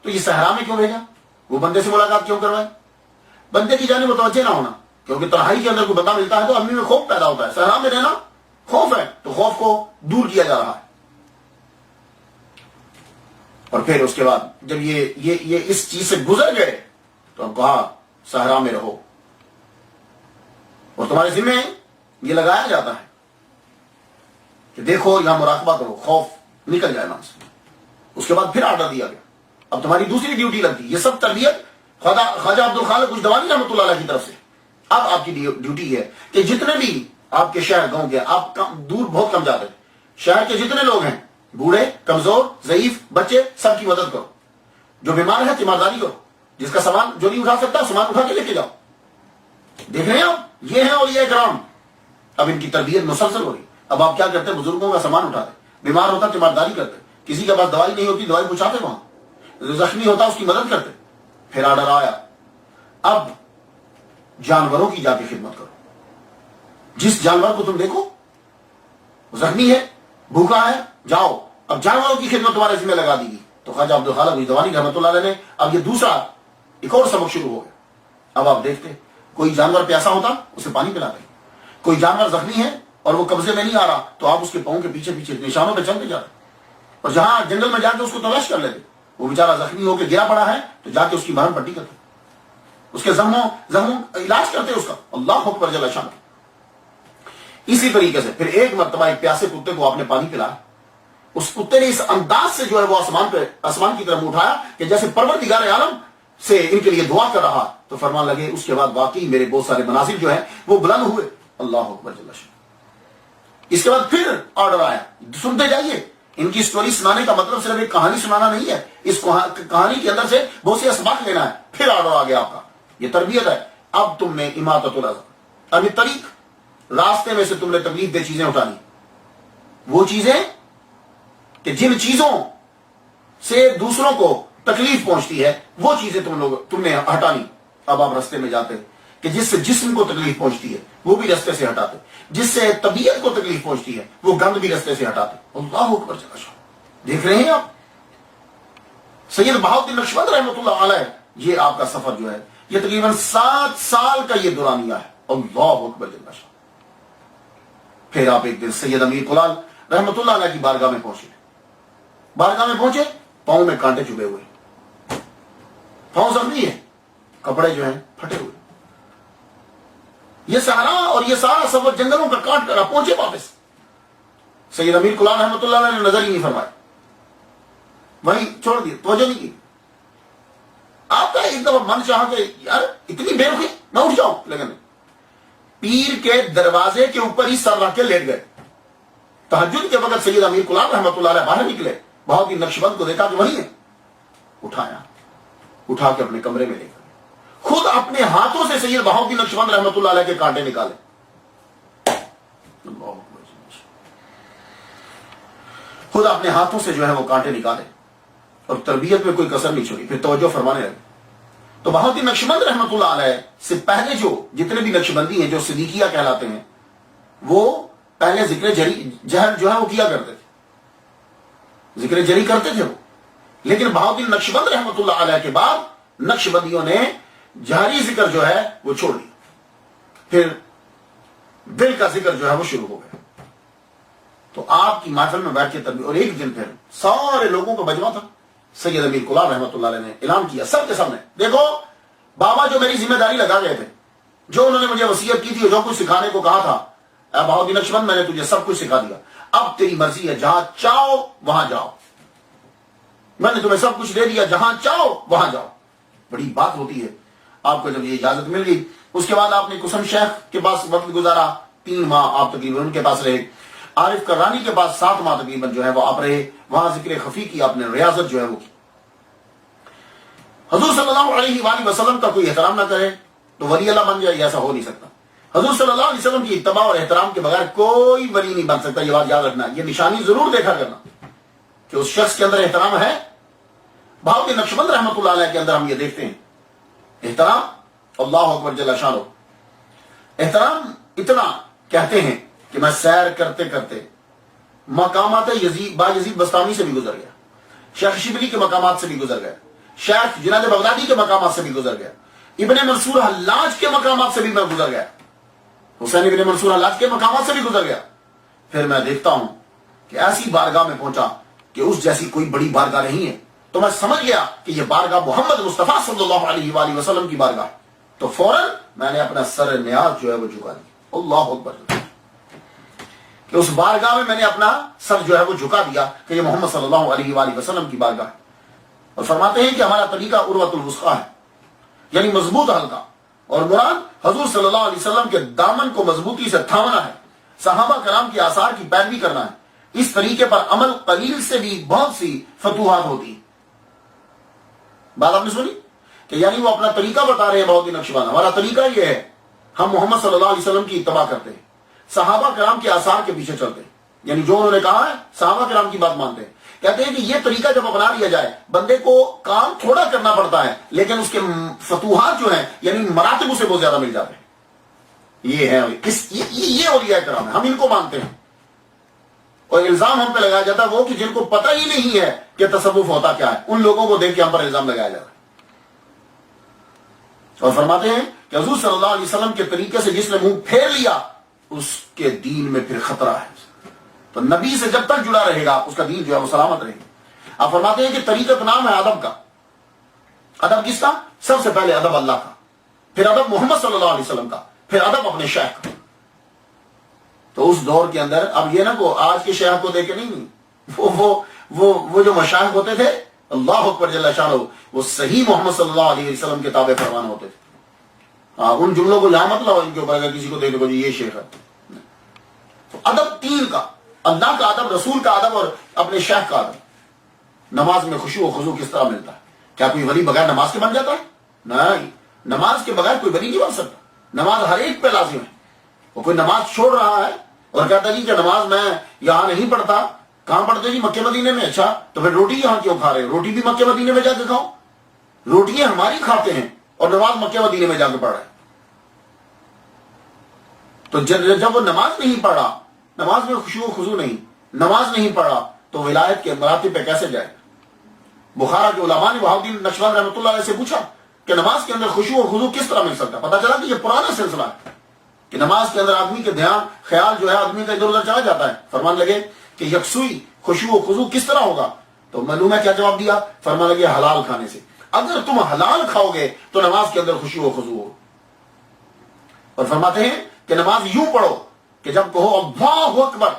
S1: تو یہ صحرا میں کیوں بھیجا؟ وہ بندے سے ملاقات کیوں کروائے؟ بندے کی جانب متوجہ نہ ہونا، کیونکہ تنہائی کے اندر کوئی بندہ ملتا ہے تو امی میں خوف پیدا ہوتا ہے، صحرا میں رہنا خوف ہے، تو خوف کو دور کیا جا رہا ہے۔ اور پھر اس کے بعد جب یہ اس چیز سے گزر گئے تو اب کہا صحرا میں رہو، اور تمہارے ذمہ یہ لگایا جاتا ہے کہ دیکھو یہاں مراقبہ کرو، خوف نکل جائے من سے۔ اس کے بعد پھر آرڈر دیا گیا، اب تمہاری دوسری ڈیوٹی لگتی، یہ سب تربیت خواجہ عبدالخالق کچھ رحمۃ اللہ علیہ کی طرف سے۔ اب آپ کی ڈیوٹی ہے کہ جتنے بھی آپ کے شہر گاؤں کے، آپ دور بہت کم جاتے ہیں، شہر کے جتنے لوگ ہیں، بوڑھے، کمزور، ضعیف، بچے، سب کی مدد کرو، جو بیمار ہے تیمارداری کرو، جس کا سامان جو نہیں اٹھا سکتا سامان اٹھا کے لے کے جاؤ۔ دیکھ رہے ہیں آپ، یہ ہیں اولیاء کرام۔ اب ان کی تربیت مسلسل ہو رہی۔ اب آپ کیا کرتے ہیں؟ بزرگوں کا سامان اٹھاتے، بیمار ہوتا تیمارداری کرتے، کسی کے پاس دوائی نہیں ہوتی دوائی پہنچاتے وہاں، زخمی ہوتا اس کی مدد کرتے۔ پھر آرڈر آیا، اب جانوروں کی جا کے خدمت کرو، جس جانور کو تم دیکھو زخمی ہے، بھوکا ہے، جاؤ۔ اب جانوروں کی خدمت تمہارے ذمہ لگا دی گئی۔ تو خواجہ عبدالخالق گجدوانی رحمۃ اللہ علیہ نے اب یہ دوسرا ایک اور سبق شروع ہو گیا۔ اب آپ دیکھتے کوئی جانور پیاسا ہوتا اسے پانی پلاتے، کوئی جانور زخمی ہے اور وہ قبضے میں نہیں آ رہا تو آپ اس کے پاؤں کے پیچھے پیچھے نشانوں پہ چلتے جاتے، اور جہاں جنگل میں جا کے اس کو تلاش کر لیتے، وہ بیچارہ زخمی ہو کے گرا پڑا ہے تو جا کے اس کی مرہم پٹی کرتے، اس کے زخموں علاج کرتے اس کا۔ اللہ اکبر جل شان۔ اسی طریقے سے پھر ایک مرتبہ ایک پیاسے کتے کو آپ نے پانی پلایا، اس کتے نے اس انداز سے جو ہے وہ آسمان کی طرف اٹھایا کہ جیسے پروردگار عالم سے ان کے لیے دعا کر رہا، تو فرمان لگے اس کے بعد واقعی میرے بہت سارے مناظر جو ہیں وہ بلند ہوئے۔ اللہ اکبر جل شان۔ اس کے بعد پھر آرڈر آیا، سنتے جائیے، ان کی سٹوری سنانے کا مطلب صرف ایک کہانی سنانا نہیں ہے، اس کہانی کے اندر سے بہت سے اسباق لینا ہے۔ پھر آرڈر آ گیا آپ کا، یہ تربیت ہے۔ اب تم نے اماطۃ الاذى، اب طریق، راستے میں سے تم نے تکلیف دہ چیزیں اٹھانی، وہ چیزیں کہ جن چیزوں سے دوسروں کو تکلیف پہنچتی ہے وہ چیزیں تم نے ہٹانی۔ اب آپ رستے میں جاتے کہ جس سے جسم کو تکلیف پہنچتی ہے وہ بھی رستے سے ہٹاتے، جس سے طبیعت کو تکلیف پہنچتی ہے وہ گند بھی رستے سے ہٹاتے۔ اللہ اکبر جل شان۔ دیکھ رہے ہیں آپ سید بہاؤالدین نقشبند رحمۃ اللہ علیہ، یہ آپ کا سفر جو ہے یہ تقریباً 7 سال کا یہ دورانیہ ہے۔ اللہ اکبر جل شان۔ پھر آپ ایک دن سید امیر کلال رحمۃ اللہ علیہ کی بارگاہ میں پہنچے، بارگاہ میں پہنچے، پاؤں میں کانٹے چبھے ہوئے، پاؤں زخمی ہے، کپڑے جو ہیں پھٹے ہوئے، یہ صحرا اور یہ سارا سفر جنگلوں کا کاٹ کرا، پہنچے واپس۔ سید امیر کلال رحمۃ اللہ علیہ نے نظر ہی نہیں فرمایا، وہیں چھوڑ دیا، توجہ نہیں کی۔ آپ کا ایک دفعہ من چاہا کہ یار اتنی بے رخی، میں اٹھ جاؤں، لیکن پیر کے دروازے کے اوپر ہی سر رکھ کے لیٹ گئے۔ تہجد کے وقت سید امیر کلال رحمۃ اللہ علیہ باہر نکلے، بہاؤالدین نقشبند کو دیکھا کہ وہی ہے، اٹھایا، اٹھا کے اپنے کمرے میں لے گئے، خود اپنے ہاتھوں سے سید بہاؤالدین نقشبند رحمۃ اللہ علیہ کے کانٹے نکالے۔ خود اپنے ہاتھوں سے جو ہے وہ کانٹے نکالے اور تربیت میں کوئی کسر نہیں چھوڑی۔ پھر توجہ فرمانے لگے۔ تو بہاؤالدین نقشبند رحمۃ اللہ علیہ سے پہلے جو جتنے بھی نقشبندی ہیں جو صدیقیہ کہلاتے ہیں، وہ پہلے ذکر جہر جو ہے وہ کیا کرتے تھے، ذکر جری کرتے تھے وہ، لیکن بہاؤالدین نقشبند رحمۃ اللہ علیہ کے بعد نقشبندیوں نے جہری ذکر جو ہے وہ چھوڑ دیا، پھر دل کا ذکر جو ہے وہ شروع ہو گیا۔ تو آپ کی محفل میں بیٹھ کے تربیت، اور ایک دن پھر سارے لوگوں کو مجمع تھا، سید امیر کلال رحمۃ اللہ علیہ نے اعلان کیا سب کے سامنے، دیکھو بابا جو میری ذمہ داری لگا گئے تھے، جو انہوں نے مجھے وصیت کی تھی اور جو کچھ سکھانے کو کہا تھا، اے بہاؤالدین نقشبند میں نے تجھے سب کچھ سکھا دیا، اب تیری مرضی ہے، جہاں چاہو وہاں جاؤ، میں نے تمہیں سب کچھ دے دیا، جہاں چاہو وہاں جاؤ۔ بڑی بات ہوتی ہے۔ آپ کو جب یہ اجازت مل گئی، اس کے بعد آپ نے قسم شیخ کے پاس وقت گزارا، 3 ماہ آپ تقریباً ان کے پاس رہے، عارف کرانی کے پاس 7 ماہ تقریباً جو ہے وہ آپ رہے، وہاں ذکر خفی کی آپ نے ریاضت جو ہے وہ کی۔ حضور صلی اللہ علیہ وآلہ وسلم کا کوئی احترام نہ کرے تو ولی اللہ بن جائے، ایسا ہو نہیں سکتا۔ حضور صلی اللہ علیہ وسلم کی اتباع اور احترام کے بغیر کوئی ولی نہیں بن سکتا، یہ بات یاد رکھنا، یہ نشانی ضرور دیکھا کرنا کہ اس شخص کے اندر احترام ہے۔ بہاؤالدین نقشبند رحمۃ اللہ علیہ کے اندر ہم یہ دیکھتے ہیں احترام، اللہ اکبر جل شانہ، احترام اتنا کہتے ہیں کہ میں سیر کرتے کرتے مقامات با یزید بستامی سے بھی گزر گیا، شیخ شبلی کے مقامات سے بھی گزر گیا، شیخ جنید بغدادی کے مقامات سے بھی گزر گیا، ابن منصور حلاج کے مقامات سے بھی میں گزر گیا، حسین ابن منصور حلاج کے مقامات سے بھی گزر گیا. پھر میں دیکھتا ہوں کہ ایسی بارگاہ میں پہنچا کہ اس جیسی کوئی بڑی بارگاہ نہیں ہے. تو میں سمجھ گیا کہ یہ بارگاہ محمد مصطفیٰ صلی اللہ علیہ وآلہ وسلم کی بارگاہ. تو فوراً میں نے اپنا سر نیاز جو ہے وہ جھکا دیا. اللہ اکبر. کہ اس بارگاہ میں نے اپنا سر جو ہے وہ جھکا دیا کہ یہ محمد صلی اللہ علیہ وآلہ وسلم کی بارگاہ. اور فرماتے ہیں کہ ہمارا طریقہ عروۃ الوثقیٰ ہے، یعنی مضبوط حلقہ، اور مراد حضور صلی اللہ علیہ وسلم کے دامن کو مضبوطی سے تھامنا ہے، صحابہ کرام کے آثار کی پیروی کرنا ہے. اس طریقے پر عمل قلیل سے بھی بہت سی فتوحات ہوتی ہیں. بات آپ نے سنی کہ یعنی وہ اپنا طریقہ بتا رہے ہیں بہت ہی نقشبان. ہمارا طریقہ یہ ہے، ہم محمد صلی اللہ علیہ وسلم کی اتباع کرتے ہیں، صحابہ کرام کے آثار کے پیچھے چلتے ہیں، یعنی جو انہوں نے کہا ہے صحابہ کرام کی بات مانتے ہیں. کہتے ہیں کہ یہ طریقہ جب اپنا لیا جائے بندے کو کام تھوڑا کرنا پڑتا ہے لیکن اس کے فتوحات جو ہیں یعنی مراتب اسے بہت زیادہ مل جاتے ہیں. یہ ہے یہ اولیاء کرام ہے، ہم ان کو مانتے ہیں. اور الزام ہم پہ لگایا جاتا ہے وہ کہ جن کو پتہ ہی نہیں ہے کہ تصوف ہوتا کیا ہے، ان لوگوں کو دیکھ کے ہم پر الزام لگایا جاتا ہے. اور فرماتے ہیں کہ حضور صلی اللہ علیہ وسلم کے طریقے سے جس نے منہ پھیر لیا اس کے دین میں پھر خطرہ ہے. تو نبی سے جب تک جڑا رہے گا اس کا دین جو ہے وہ سلامت رہے گا. آپ فرماتے ہیں کہ طریقت نام ہے ادب کا. ادب کس کا؟ سب سے پہلے ادب اللہ کا، پھر ادب محمد صلی اللہ علیہ وسلم کا، پھر ادب اپنے شیخ کا. تو اس دور کے اندر اب یہ نہ کو آج کے شیخ کو دیکھ کے نہیں، وہ جو مشائخ ہوتے تھے اللہ اکبر جل شانہ، وہ صحیح محمد صلی اللہ علیہ وسلم کے تابع فرمان ہوتے تھے. ان جملوں کو یہاں مت لاؤ ان کے اوپر اگر کسی کو دیکھ لو جی یہ شیخ ہے. تو ادب تین کا، اللہ کا ادب، رسول کا ادب اور اپنے شیخ کا ادب. نماز میں خشوع و خضوع کس طرح ملتا ہے؟ کیا کوئی ولی بغیر نماز کے بن جاتا ہے؟ نہیں، نماز کے بغیر کوئی ولی نہیں بن سکتا. نماز ہر ایک پہ لازم ہے. وہ کوئی نماز چھوڑ رہا ہے اور کہتا جی کہ نماز میں یہاں نہیں پڑھتا، کہاں پڑھتے جی؟ مکے مدینے میں. اچھا تو پھر روٹی یہاں کیوں کھا رہے ہو؟ روٹی بھی مکے مدینے میں جا کے کھاؤ. روٹیاں ہماری کھاتے ہیں اور نماز مکے مدینے میں جا کے پڑھ رہے ہیں. تو جب وہ نماز نہیں پڑھا، نماز میں خشوع و خضوع نہیں، نماز نہیں پڑھا تو ولایت کے مراتب پہ کیسے جائے؟ بخارا کے علماء نے وہاب الدین نقشبند رحمۃ اللہ علیہ سے پوچھا کہ نماز کے اندر خشوع و خضوع کس طرح مل سکتا؟ پتا چلا کہ یہ پرانا سلسلہ ہے کہ نماز کے اندر آدمی کے دھیان خیال جو ہے آدمی کا ادھر ادھر چلا جاتا ہے. فرمان لگے کہ یکسوئی خشوع و خضوع کس طرح ہوگا؟ تو معلوم ہے کیا جواب دیا؟ فرمان لگے حلال کھانے سے. اگر تم حلال کھاؤ گے تو نماز کے اندر خشوع و خضوع ہو. اور فرماتے ہیں کہ نماز یوں پڑھو کہ جب کہو اللہ اکبر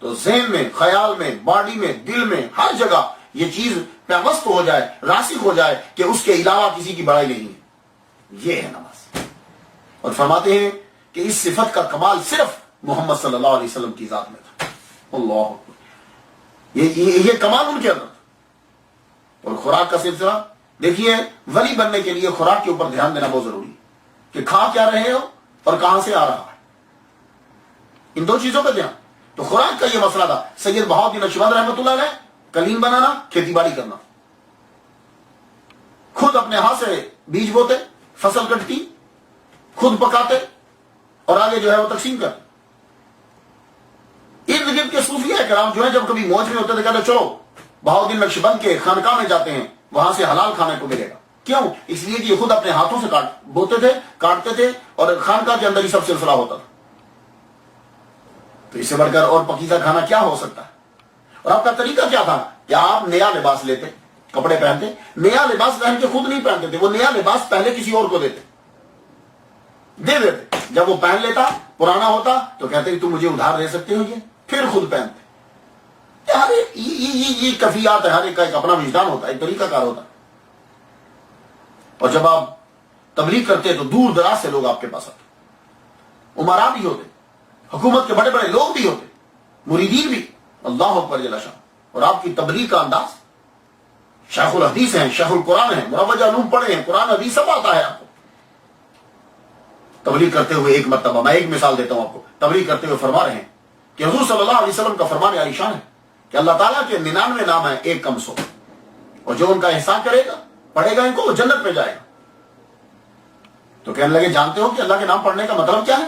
S1: تو ذہن میں، خیال میں، باڈی میں، دل میں، ہر جگہ یہ چیز پیوست ہو جائے، راسخ ہو جائے کہ اس کے علاوہ کسی کی بڑائی نہیں ہے. یہ ہے نماز. اور فرماتے ہیں کہ اس صفت کا کمال صرف محمد صلی اللہ علیہ وسلم کی ذات میں تھا. اللہ اکبر. یہ کمال ان کے اندر. اور خوراک کا سلسلہ دیکھیے، ولی بننے کے لیے خوراک کے اوپر دھیان دینا بہت ضروری ہے کہ کھا کیا رہے ہو اور کہاں سے آ رہا ہے. ان دو چیزوں کا دھیان. تو خوراک کا یہ مسئلہ تھا. سید بہاؤالدین نقشبند رحمۃ اللہ علیہ کلیم بنانا، کھیتی باڑی کرنا، خود اپنے ہاتھ سے بیج بوتے، فصل کٹتی، خود پکاتے اور آگے جو ہے وہ تقسیم کرتے. ارد گرد کے صوفیاء کرام جو ہے جب کبھی موج میں ہوتے تھے کہتے چلو بہاؤالدین نقشبند کے خانقاہ میں جاتے ہیں، وہاں سے حلال کھانے کو ملے گا. کیوں؟ اس لیے کہ یہ خود اپنے ہاتھوں سے بوتے تھے، کاٹتے تھے اور خانقاہ کے اندر ہی سب سلسلہ ہوتا تھا. تو اس سے بڑھ کر اور پکیزہ کھانا کیا ہو سکتا ہے؟ اور آپ کا طریقہ کیا تھا کہ آپ نیا لباس لیتے، کپڑے پہنتے، نیا لباس پہن کے خود نہیں پہنتے تھے، وہ نیا لباس پہلے کسی اور کو دے دیتے. جب وہ پہن لیتا، پرانا ہوتا تو کہتے کہ تم مجھے ادھار دے سکتے ہو، یہ پھر خود پہنتے. یہ کفیات ہے، ہر ایک کا ایک اپنا وجدان ہوتا ہے، ایک طریقہ کار ہوتا ہے. اور جب آپ تبلیغ کرتے تو دور دراز سے لوگ آپ کے پاس آتے، امراء بھی ہوتے، حکومت کے بڑے بڑے لوگ بھی ہوتے، مریدین بھی. اللہ اکبر جل شان. اور آپ کی تبلیغ کا انداز، شیخ الحدیث ہیں، شیخ القرآن ہیں، مروج علوم پڑھے ہیں، قرآن حدیث سب آتا ہے آپ کو. تبلیغ کرتے ہوئے ایک مرتبہ میں ایک مثال دیتا ہوں آپ کو. تبلیغ کرتے ہوئے فرما رہے ہیں کہ حضور صلی اللہ علیہ وسلم کا فرمان عالی شان ہے کہ اللہ تعالیٰ کے 99 نام ہیں، ایک کم 100، اور جو ان کا احسان کرے گا، پڑھے گا ان کو، وہ جنت پہ جائے گا. تو کہنے لگے جانتے ہو کہ اللہ کے نام پڑھنے کا مطلب کیا ہے؟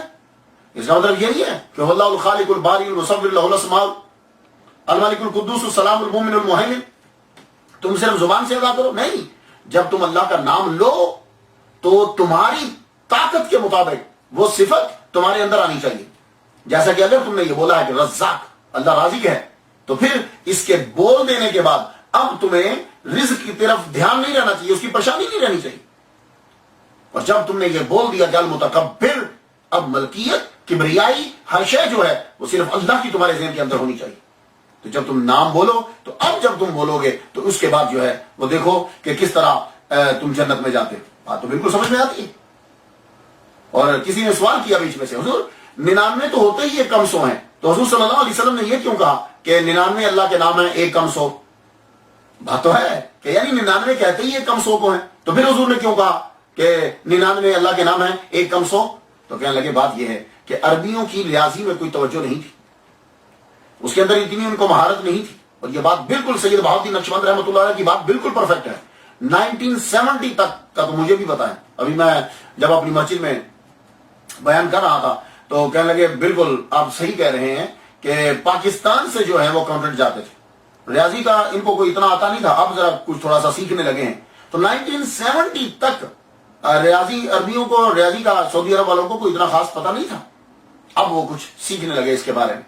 S1: اس کا مطلب یہی ہے کہ اللہ الخالق الباری المصور له الاسماء الملک القدوس السلام المؤمن المہیمن. تم صرف زبان سے ادا کرو؟ نہیں، جب تم اللہ کا نام لو تو تمہاری طاقت کے مطابق وہ صفت تمہارے اندر آنی چاہیے. جیسا کہ اگر تم نے یہ بولا ہے کہ رزاق اللہ رازق ہے، تو پھر اس کے بول دینے کے بعد اب تمہیں رزق کی طرف دھیان نہیں رہنا چاہیے، اس کی پریشانی نہیں رہنی چاہیے. اور جب تم نے یہ بول دیا کہ المتکبر، اب ملکیت، کبریائی، ہر شے جو ہے وہ صرف اللہ کی تمہارے ذہن کے اندر ہونی چاہیے. تو جب تم نام بولو تو اب جب تم بولو گے تو اس کے بعد جو ہے وہ دیکھو کہ کس طرح تم جنت میں جاتے. بات تو بالکل سمجھ میں آتی ہے. اور کسی نے سوال کیا بیچ میں سے، حضور 99 تو ہوتے ہی 1 کم 100 ہیں، تو حضور صلی اللہ علیہ وسلم نے یہ کیوں کہا کہ 99 اللہ کے نام ہیں 1 کم 100؟ بات تو ہے کہ یعنی 99 کہتے ہی 1 کم 100 کو ہیں، تو پھر حضور نے کیوں کہا کہ 99 اللہ کے نام ہیں 1 کم 100؟ تو کہنے لگے بات یہ ہے کہ عربیوں کی ریاضی میں کوئی توجہ نہیں تھی، اس کے اندر اتنی ان کو مہارت نہیں تھی. اور یہ بات بالکل سید بہاؤالدین نقشبند رحمۃ اللہ علیہ کی بات بالکل پرفیکٹ ہے. 1970 تک کا تو مجھے بھی پتا ہے. ابھی میں جب اپنی مسجد میں بیان کر رہا تھا تو کہنے لگے بالکل آپ صحیح کہہ رہے ہیں کہ پاکستان سے جو ہے وہ اکاؤنٹنٹ جاتے تھے، ریاضی کا ان کو کوئی اتنا آتا نہیں تھا، اب ذرا کچھ تھوڑا سا سیکھنے لگے ہیں. تو 1970 تک ریاضی، عربیوں کو ریاضی کا سعودی عرب والوں کو کوئی اتنا خاص پتہ نہیں تھا، اب وہ کچھ سیکھنے لگے اس کے بارے میں.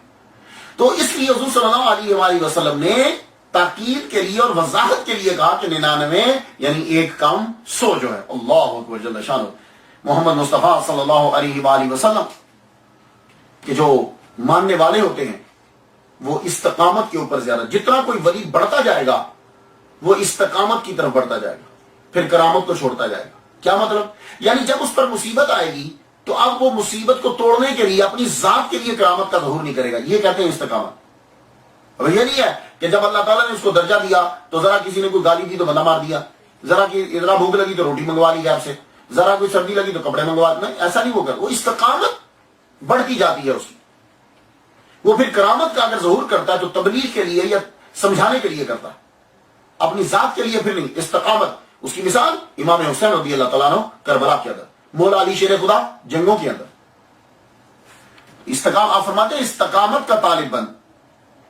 S1: تو اس لیے حضور صلی اللہ علیہ وسلم نے تاکید کے لیے اور وضاحت کے لیے کہا کہ 99 یعنی 1 کم 100 جو ہے. اللہ اکبر جل شانہ. محمد مصطفیٰ صلی اللہ علیہ وآلہ وسلم کہ جو ماننے والے ہوتے ہیں وہ استقامت کے اوپر زیادہ، جتنا کوئی ولی بڑھتا جائے گا وہ استقامت کی طرف بڑھتا جائے گا، پھر کرامت کو چھوڑتا جائے گا. کیا مطلب؟ یعنی جب اس پر مصیبت آئے گی تو اب وہ مصیبت کو توڑنے کے لیے اپنی ذات کے لیے کرامت کا ظہور نہیں کرے گا. یہ کہتے ہیں استقامت. اب یہ نہیں ہے کہ جب اللہ تعالیٰ نے اس کو درجہ دیا تو ذرا کسی نے کوئی گالی دی تو بندہ مار دیا، ذرا بھوک لگی تو روٹی منگوا لی آپ سے، ذرا کوئی سردی لگی تو کپڑے منگوا دی. ایسا نہیں ہوگا. وہ استقامت بڑھتی جاتی ہے اس کی. وہ پھر کرامت کا اگر ظہور کرتا ہے تو تبلیغ کے لیے یا سمجھانے کے لیے کرتا ہے، اپنی ذات کے لیے پھر نہیں. استقامت، اس کی مثال امام حسین رضی اللہ تعالیٰ عنہ کربلا کے اندر، مولا علی شیر خدا جنگوں کے اندر. آپ فرماتے ہیں استقامت کا طالب بن،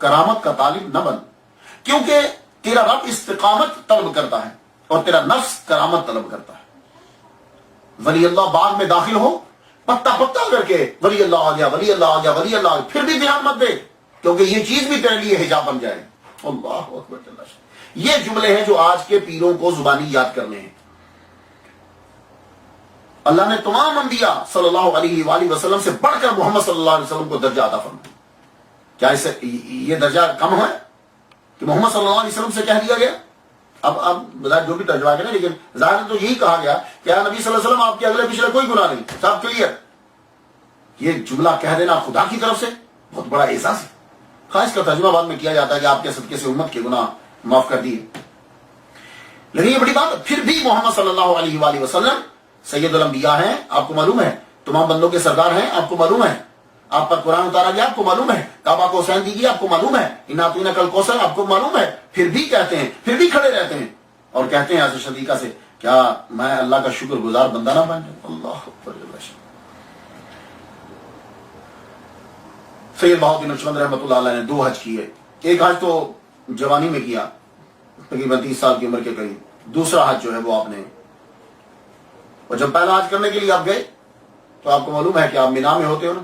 S1: کرامت کا طالب نہ بن، کیونکہ تیرا رب استقامت طلب کرتا ہے اور تیرا نفس کرامت طلب کرتا ہے. ولی اللہ باغ میں داخل ہو، پتا پتا کر کے ولی اللہ آ گیا، ولی اللہ آ گیا، ولی اللہ آ گیا، پھر بھی دھیان مت دے کیونکہ یہ چیز بھی تیرے لیے حجاب بن جائے. اللہ اکبر. یہ جملے ہیں جو آج کے پیروں کو زبانی یاد کرنے ہیں. اللہ نے تمام انبیاء صلی اللہ علیہ وآلہ وسلم سے بڑھ کر محمد صلی اللہ علیہ وسلم کو درجہ عطا فرمایا. کیا اس سے یہ درجہ کم ہے کہ محمد صلی اللہ علیہ وسلم سے کہہ دیا گیا؟ اب جو بھی ترجمہ کریں، لیکن ظاہر تو یہی کہا گیا کہ نبی صلی اللہ علیہ وسلم آپ کے اگلے پچھلے کوئی گناہ نہیں، سب کلیئر. یہ جملہ کہہ دینا خدا کی طرف سے بہت بڑا احساس ہے. خاص کا ترجمہ بعد میں کیا جاتا ہے کہ آپ کے صدقے سے امت کے گناہ معاف کر دیے، لیکن یہ بڑی بات ہے. پھر بھی محمد صلی اللہ علیہ وآلہ وسلم سید الانبیاء ہیں، آپ کو معلوم ہے، تمام بندوں کے سردار ہیں، آپ کو معلوم ہے، آپ پر قرآن اتارا گیا، آپ کو معلوم ہے، کعبہ کو حسین دی گئی، آپ کو معلوم ہے، انعطینا کل کوثر، آپ کو معلوم ہے. پھر بھی کہتے ہیں، پھر بھی کھڑے رہتے ہیں اور کہتے ہیں ایسے شدیقہ سے، کیا میں اللہ کا شکر گزار بندہ نہ بن جاؤں؟ اللہ اکبر. سید بہاؤالدین نقشبند رحمۃ اللہ علیہ نے 2 حج کیے. ایک حج تو جوانی میں کیا، تقریباً 30 سال کی عمر کے قریب. دوسرا حج جو ہے وہ آپ نے، اور جب پہلا حج کرنے کے لیے آپ گئے تو آپ کو معلوم ہے کہ آپ مینا میں ہوتے ہو نا،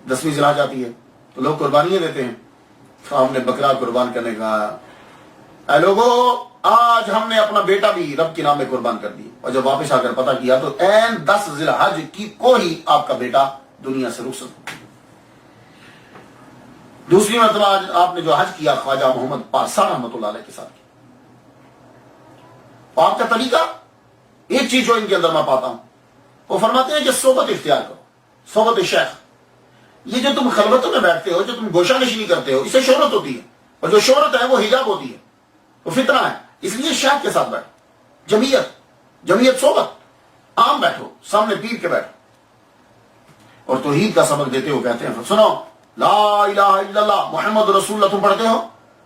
S1: 10ویں ذی الحج آتی ہے تو لوگ قربانیاں دیتے ہیں. تو آپ نے بکرا قربان کرنے کا، اے لوگو آج ہم نے اپنا بیٹا بھی رب کے نام میں قربان کر دی. اور جب واپس آ کر پتہ کیا تو این 10 ذی الحج کو ہی آپ کا بیٹا دنیا سے رخصت ہو. دوسری مرتبہ آپ نے جو حج کیا خواجہ محمد پارسا رحمۃ اللہ علیہ کے ساتھ کیا. اور آپ کا طریقہ، ایک چیز جو ان کے اندر میں پاتا ہوں، وہ فرماتے ہیں کہ صحبت اختیار کرو، صحبت شیخ. یہ جو تم خلوتوں میں بیٹھتے ہو، جو تم گوشہ نشینی کرتے ہو، اسے شہرت ہوتی ہے، اور جو شہرت ہے وہ حجاب ہوتی ہے، وہ فتنہ ہے. اس لیے شیخ کے ساتھ بیٹھو، جمعیت صحبت، عام بیٹھو، سامنے پیر کے بیٹھو. اور توحید کا سبق دیتے ہو کہتے ہیں سنو لا الہ الا اللہ محمد رسول اللہ تم پڑھتے ہو،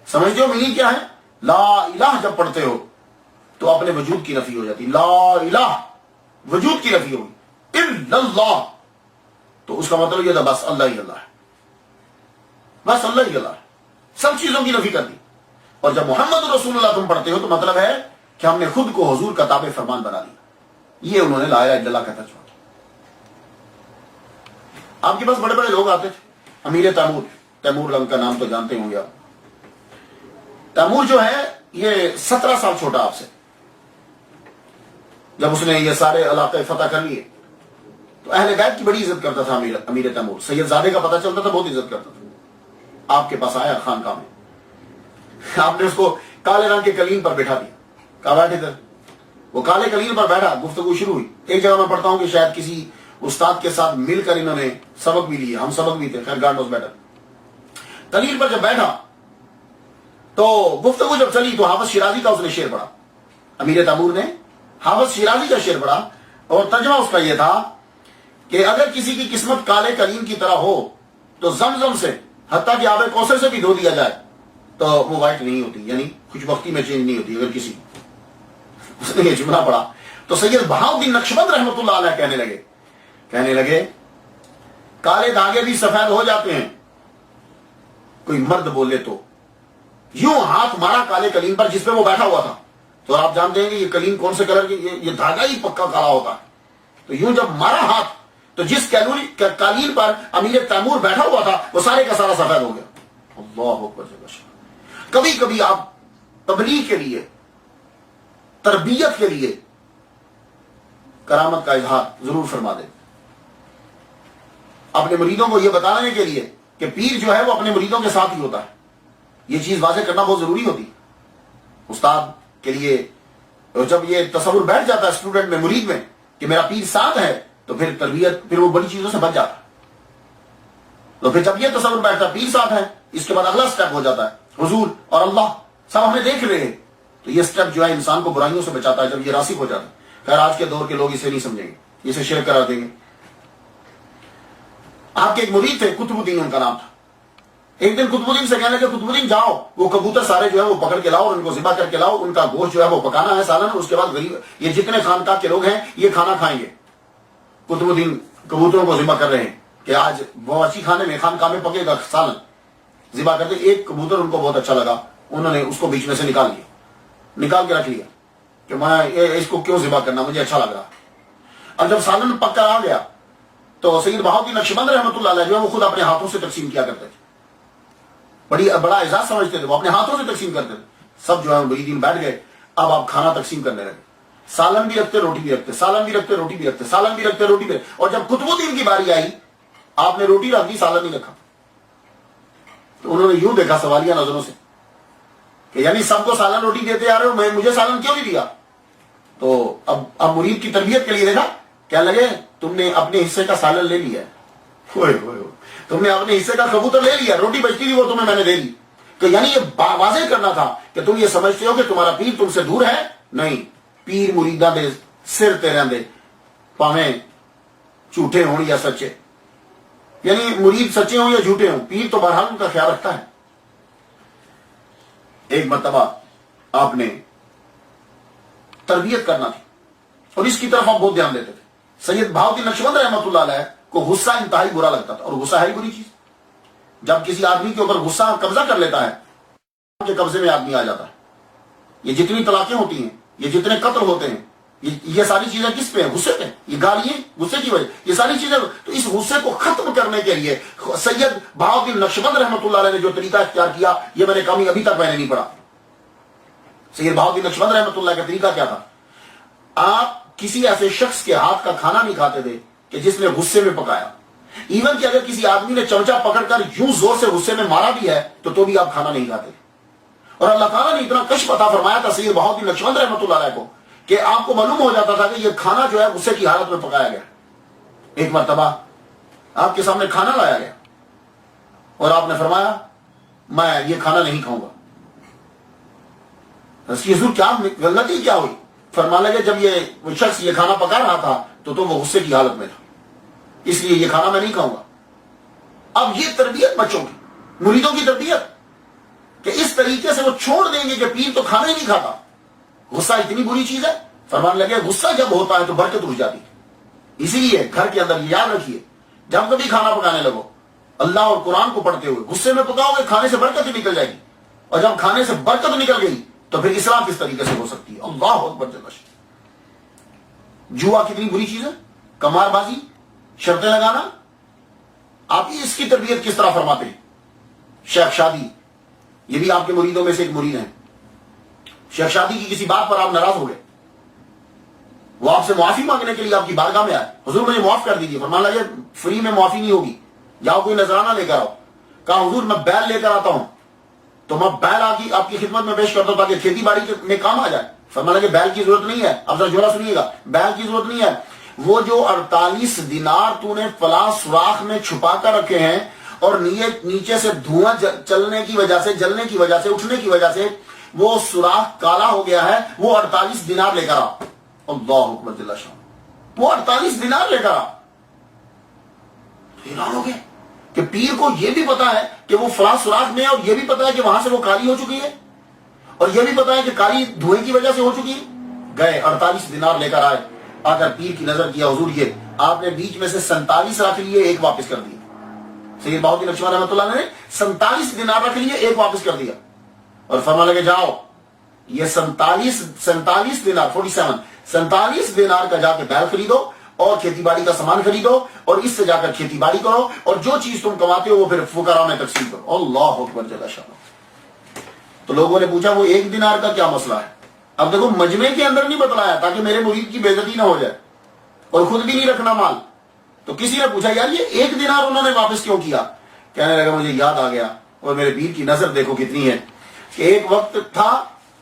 S1: سمجھتے ہو میننگ کیا ہے؟ لا الہ جب پڑھتے ہو تو اپنے وجود کی نفی ہو جاتی. لا الہ وجود کی نفی ہوگی، الا اللہ تو اس کا مطلب یہ تھا بس اللہ ہی اللہ ہے، بس اللہ ہی اللہ ہے، سب چیزوں کی نفی کر دی. اور جب محمد رسول اللہ تم پڑھتے ہو تو مطلب ہے کہ ہم نے خود کو حضور کا تابع فرمان بنا لیا. یہ انہوں نے لا الہ الا اللہ کا ترجمہ. آپ کے پاس بڑے بڑے لوگ آتے تھے. امیر تیمور لنگ کا نام تو جانتے ہوں گے آپ. تیمور جو ہے یہ 17 سال چھوٹا آپ سے. جب اس نے یہ سارے علاقے فتح کر لیے تو اہل بیت کی بڑی عزت کرتا تھا امیر تیمور. سید زادے کا پتہ چلتا تھا بہت عزت کرتا تھا. آپ کے پاس آیا خانقاہ میں, آپ نے اس کو کالے رنگ کے قلین پر بٹھا دیا, کہا بیٹھ ادھر. وہ کالے قلین پر بیٹھا, گفتگو شروع ہوئی. ایک جگہ میں پڑھتا ہوں کہ شاید کسی استاد کے ساتھ مل کر انہوں نے سبق بھی لیا, ہم سبق بھی تھے, خیر گاڈ نوز بیٹر. قلین پر جب بیٹھا تو گفتگو جب چلی تو حافظ شیرازی کا اس نے شعر پڑھا. امیر تیمور نے حافظ شیرازی کا شعر پڑھا اور ترجمہ اس کا یہ تھا کہ اگر کسی کی قسمت کالے قلین کی طرح ہو تو زمزم سے حتیٰ کہ آب کوثر سے بھی دھو دیا جائے تو وہ وائٹ نہیں ہوتی, یعنی خوش بختی میں چینج نہیں ہوتی. اگر کسی اس نے یہ جملہ پڑھا تو سید بہاؤدین نقشبند رحمۃ اللہ علیہ کہنے لگے کالے دھاگے بھی سفید ہو جاتے ہیں. کوئی مرد بولے تو یوں ہاتھ مارا کالے قلین پر جس پہ وہ بیٹھا ہوا تھا. تو آپ جانتے ہیں کہ یہ قلین کون سے کلر کی, یہ دھاگا ہی پکا کالا ہوتا ہے. تو یوں جب مارا ہاتھ تو جس قالین پر امیر تیمور بیٹھا ہوا تھا وہ سارے کا سارا سفید ہو گیا. اللہ اکبر. کبھی کبھی آپ تبلیغ کے لیے, تربیت کے لیے کرامت کا اظہار ضرور فرما دیں, اپنے مریدوں کو یہ بتانے کے لیے کہ پیر جو ہے وہ اپنے مریدوں کے ساتھ ہی ہوتا ہے. یہ چیز واضح کرنا بہت ضروری ہوتی ہے استاد کے لیے. اور جب یہ تصور بیٹھ جاتا ہے اسٹوڈنٹ میں, مرید میں, کہ میرا پیر ساتھ ہے, تو پھر تربیت, پھر وہ بڑی چیزوں سے بچ جاتا ہے. تو پھر جب یہ تصور بیٹھتا ہے پیر ساتھ ہے, اس کے بعد اگلا سٹیپ ہو جاتا ہے حضور اور اللہ سب ہمیں دیکھ رہے ہیں. تو یہ سٹیپ جو ہے انسان کو برائیوں سے بچاتا ہے جب یہ راسخ ہو جاتا ہے. خیر آج کے دور کے لوگ اسے نہیں سمجھیں گے, اسے شیئر کرا دیں گے. آپ کے ایک مرید تھے, قطب الدین ان کا نام تھا. ایک دن قطب الدین سے کہنے لگے قطب الدین جاؤ وہ کبوتر سارے جو ہے وہ پکڑ کے لاؤ اور ان کو ذبح کر کے لاؤ, ان کا گوشت جو ہے وہ پکانا ہے سالن, اس کے بعد غریب یہ جتنے خانقاہ کے لوگ ہیں یہ کھانا کھائیں گے. قطب الدین کبوتروں کو ذبح کر رہے ہیں کہ آج باورچی خانے میں خانقاہ میں پکے گا سالن. ذبح کرتے ایک کبوتر ان کو بہت اچھا لگا, انہوں نے اس کو بیچ میں سے نکال کے رکھ لیا کہ میں اس کو کیوں ذبح کرنا, مجھے اچھا لگ رہا. اب جب سالن پک کر آ گیا تو سید بہاؤدین نقشبند رحمۃ اللہ علیہ جو ہے وہ خود اپنے ہاتھوں سے تقسیم کیا کرتے تھے. بڑا اعزاز سمجھتے تھے, وہ اپنے ہاتھوں سے تقسیم کرتے تھے. سب جو ہے مریدین بیٹھ گئے, اب آپ کھانا تقسیم کرنے لگے. سالن بھی رکھتے, روٹی بھی رکھتے, سالن بھی رکھتے, روٹی بھی رکھتے, سالن بھی رکھتے, روٹی بھی رکھتے. اور جب قطب الدین کی باری آئی آپ نے روٹی رکھ دی, سالن نہیں رکھا. تو انہوں نے یوں دیکھا سوالیہ نظروں سے کہ یعنی سب کو سالن روٹی دیتے آ رہے ہو, مجھے سالن کیوں نہیں دیا. تو اب مرید کی تربیت کے لیے دیکھا, کیا لگے تم نے اپنے حصے کا سالن لے لیا, تم نے اپنے حصے کا کبوتر لے لیا, روٹی بچتی تھی وہ تمہیں میں نے دے لی. تو یعنی یہ واضح کرنا تھا کہ تم یہ سمجھتے ہو کہ تمہارا پیر تم سے دور ہے. نہیں, پیر مریداں دے سر تے رہندے, پاویں جھوٹے ہوں یا سچے, یعنی مرید سچے ہوں یا جھوٹے ہوں, پیر تو بہرحال ان کا خیال رکھتا ہے. ایک مرتبہ آپ نے تربیت کرنا تھی اور اس کی طرف آپ بہت دھیان دیتے تھے. سید بہاؤدین نقشبند رحمۃ اللہ علیہ کو غصہ انتہائی برا لگتا تھا, اور غصہ ہے ہی بری چیز. جب کسی آدمی کے اوپر غصہ قبضہ کر لیتا ہے, کے قبضے میں آدمی آ جاتا ہے. یہ جتنی طلاقیں ہوتی ہیں, یہ جتنے قتل ہوتے ہیں, یہ ساری چیزیں کس پہ ہیں؟ غصے پہ. یہ گالیاں غصے کی وجہ, یہ ساری چیزیں. تو اس غصے کو ختم کرنے کے لیے سید بہاؤدین نقشبند رحمۃ اللہ علیہ نے جو طریقہ اختیار کیا, یہ میں نے کمی ابھی تک میں نے نہیں پڑھا. سید بہاؤدین نقشبند رحمۃ اللہ کا طریقہ کیا تھا؟ آپ کسی ایسے شخص کے ہاتھ کا کھانا نہیں کھاتے تھے کہ جس نے غصے میں پکایا. ایون کہ اگر کسی آدمی نے چمچہ پکڑ کر یوں زور سے غصے میں مارا بھی ہے تو بھی آپ کھانا نہیں کھاتے. اور اللہ تعالیٰ نے اتنا کشف عطا فرمایا تھا سید بہاؤدین نقشبند رحمۃ اللہ علیہ کو کہ آپ کو معلوم ہو جاتا تھا کہ یہ کھانا جو ہے غصے کی حالت میں پکایا گیا. ایک مرتبہ آپ کے سامنے کھانا لایا گیا اور آپ نے فرمایا میں یہ کھانا نہیں کھاؤں گا. حضور کیا غلطی کیا ہوئی؟ فرمانے لگے جب یہ شخص یہ کھانا پکا رہا تھا تو وہ غصے کی حالت میں تھا, اس لیے یہ کھانا میں نہیں کھاؤں گا. اب یہ تربیت بچوں کی, مریدوں کی تربیت, کہ اس طریقے سے وہ چھوڑ دیں گے کہ پیر تو کھانا ہی نہیں کھاتا. غصہ اتنی بری چیز ہے. فرمانے لگے غصہ جب ہوتا ہے تو برکت اٹھ جاتی ہے. اسی لیے گھر کے اندر یہ یاد رکھیے, جب کبھی کھانا پکانے لگو اللہ اور قرآن کو پڑھتے ہوئے غصے میں پکاؤ گے, کھانے سے برکت ہی نکل جائے گی. اور جب کھانے سے برکت نکل گئی تو پھر اصلاح کس طریقے سے ہو سکتی ہے؟ اللہ اکبر جل شانہ۔ جوا کتنی بری چیز ہے، قمار بازی، شرطیں لگانا، آپ اس کی تربیت کس طرح فرماتے ہیں؟ شیخ شادی، یہ بھی آپ کے مریدوں میں سے ایک مرید ہیں۔ شیخ شادی کی کسی بات پر آپ ناراض ہو گئے، وہ آپ سے معافی مانگنے کے لیے آپ کی بارگاہ میں آئے، حضور مجھے معاف کر دیجیے، فرمانے لگے فری میں معافی نہیں ہوگی، جاؤ کوئی نذرانہ لے کر آؤ۔ کہا حضور میں بیل لے کر آتا ہوں، تو میں بیل آپ کی خدمت میں پیش کرتا ہوں تاکہ کھیتی باڑی میں کام آ جائے۔ فرمانے لگے بیل کی ضرورت نہیں ہے، اب ذرا جوڑا سنیے گا، بیل کی ضرورت نہیں ہے، وہ جو 48 دینار تو نے فلاں سوراخ میں چھپا کر رکھے ہیں اور نیچے سے دھواں چلنے کی وجہ سے، جلنے کی وجہ سے، اٹھنے کی وجہ سے وہ سوراخ کالا ہو گیا ہے، وہ 48 دینار لے کر آ۔ اللہ اکبر جل شانہ، وہ 48 دینار لے کر آ۔ حیران ہو گئے کہ پیر کو یہ بھی پتا ہے کہ وہ فلاں سوراخ میں ہے، اور یہ بھی پتا ہے کہ وہاں سے وہ کالی ہو چکی ہے، اور یہ بھی پتا ہے کہ کالی دھوئے کی وجہ سے ہو چکی ہے۔ گئے 48 دینار لے کر آئے، آ کر پیر کی نظر کیا، حضور یہ آپ نے بیچ میں سے 47 رکھ لیے، ایک واپس کر دیا۔ سید بہاؤالدین نقشبند رحمۃ اللہ نے 47 دینار رکھ لیے، ایک واپس کر دیا، اور فرمانے لگے جاؤ یہ 47 دینار 47 دینار کا جا کے بیل خریدو اور کھیتی باڑی کا سامان خریدو، اور اس سے جا کر کھیتی باڑی کرو، اور جو چیز تم کماتے ہو وہ پھر فقراء میں تقسیم کرو۔ اللہ اکبر جل شانہ۔ تو لوگوں نے پوچھا وہ 1 دینار کا کیا مسئلہ ہے؟ اب دیکھو مجمع کے اندر نہیں بتلایا تاکہ میرے مرید کی بے عزتی نہ ہو جائے، اور خود بھی نہیں رکھنا مال۔ تو کسی نے پوچھا یار یہ 1 دینار انہوں نے واپس کیوں کیا؟ کہنے لگا مجھے یاد آ گیا، اور میرے پیر کی نظر دیکھو کتنی ہے، کہ ایک وقت تھا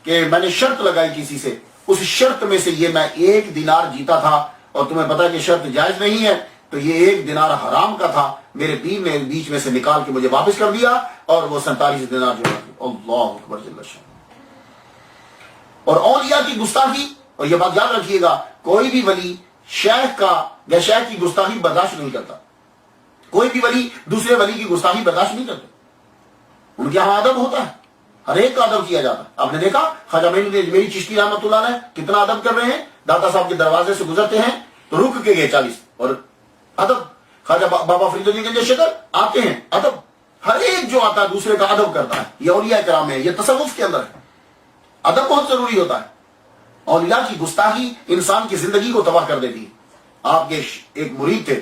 S1: کہ میں نے شرط لگائی کسی سے، اس شرط میں سے یہ میں 1 دینار جیتا تھا، اور تمہیں پتا کہ شرط جائز نہیں ہے، تو یہ 1 دینار حرام کا تھا، میرے پیر نے بیچ میں سے نکال کے مجھے واپس کر دیا، اور وہ 47 دینار جو ہے۔ اللہ اکبر جل شانہ۔ اور اولیاء کی گستاخی، اور یہ بات یاد رکھیے گا، کوئی بھی ولی شیخ کا یا شیخ کی گستاخی برداشت نہیں کرتا، کوئی بھی ولی دوسرے ولی کی گستاخی برداشت نہیں کرتا، ان کے یہاں ادب ہوتا ہے، ہر ایک کا ادب کیا جاتا ہے۔ آپ نے دیکھا خواجہ میری چشتی رحمۃ اللہ علیہ کتنا ادب کر رہے ہیں، داتا صاحب کے دروازے سے گزرتے ہیں تو رک کے گئے 40، اور ادب۔ خواجہ بابا فرید الدین گنج شکر آتے ہیں، ادب، ہر ایک جو آتا ہے دوسرے کا ادب کرتا ہے۔ یہ اولیاء کرام ہے، یہ تصوف کے اندر ہے، ادب بہت ضروری ہوتا ہے۔ اولیاء کی گستاخی انسان کی زندگی کو تباہ کر دیتی ہے۔ آپ کے ایک مرید تھے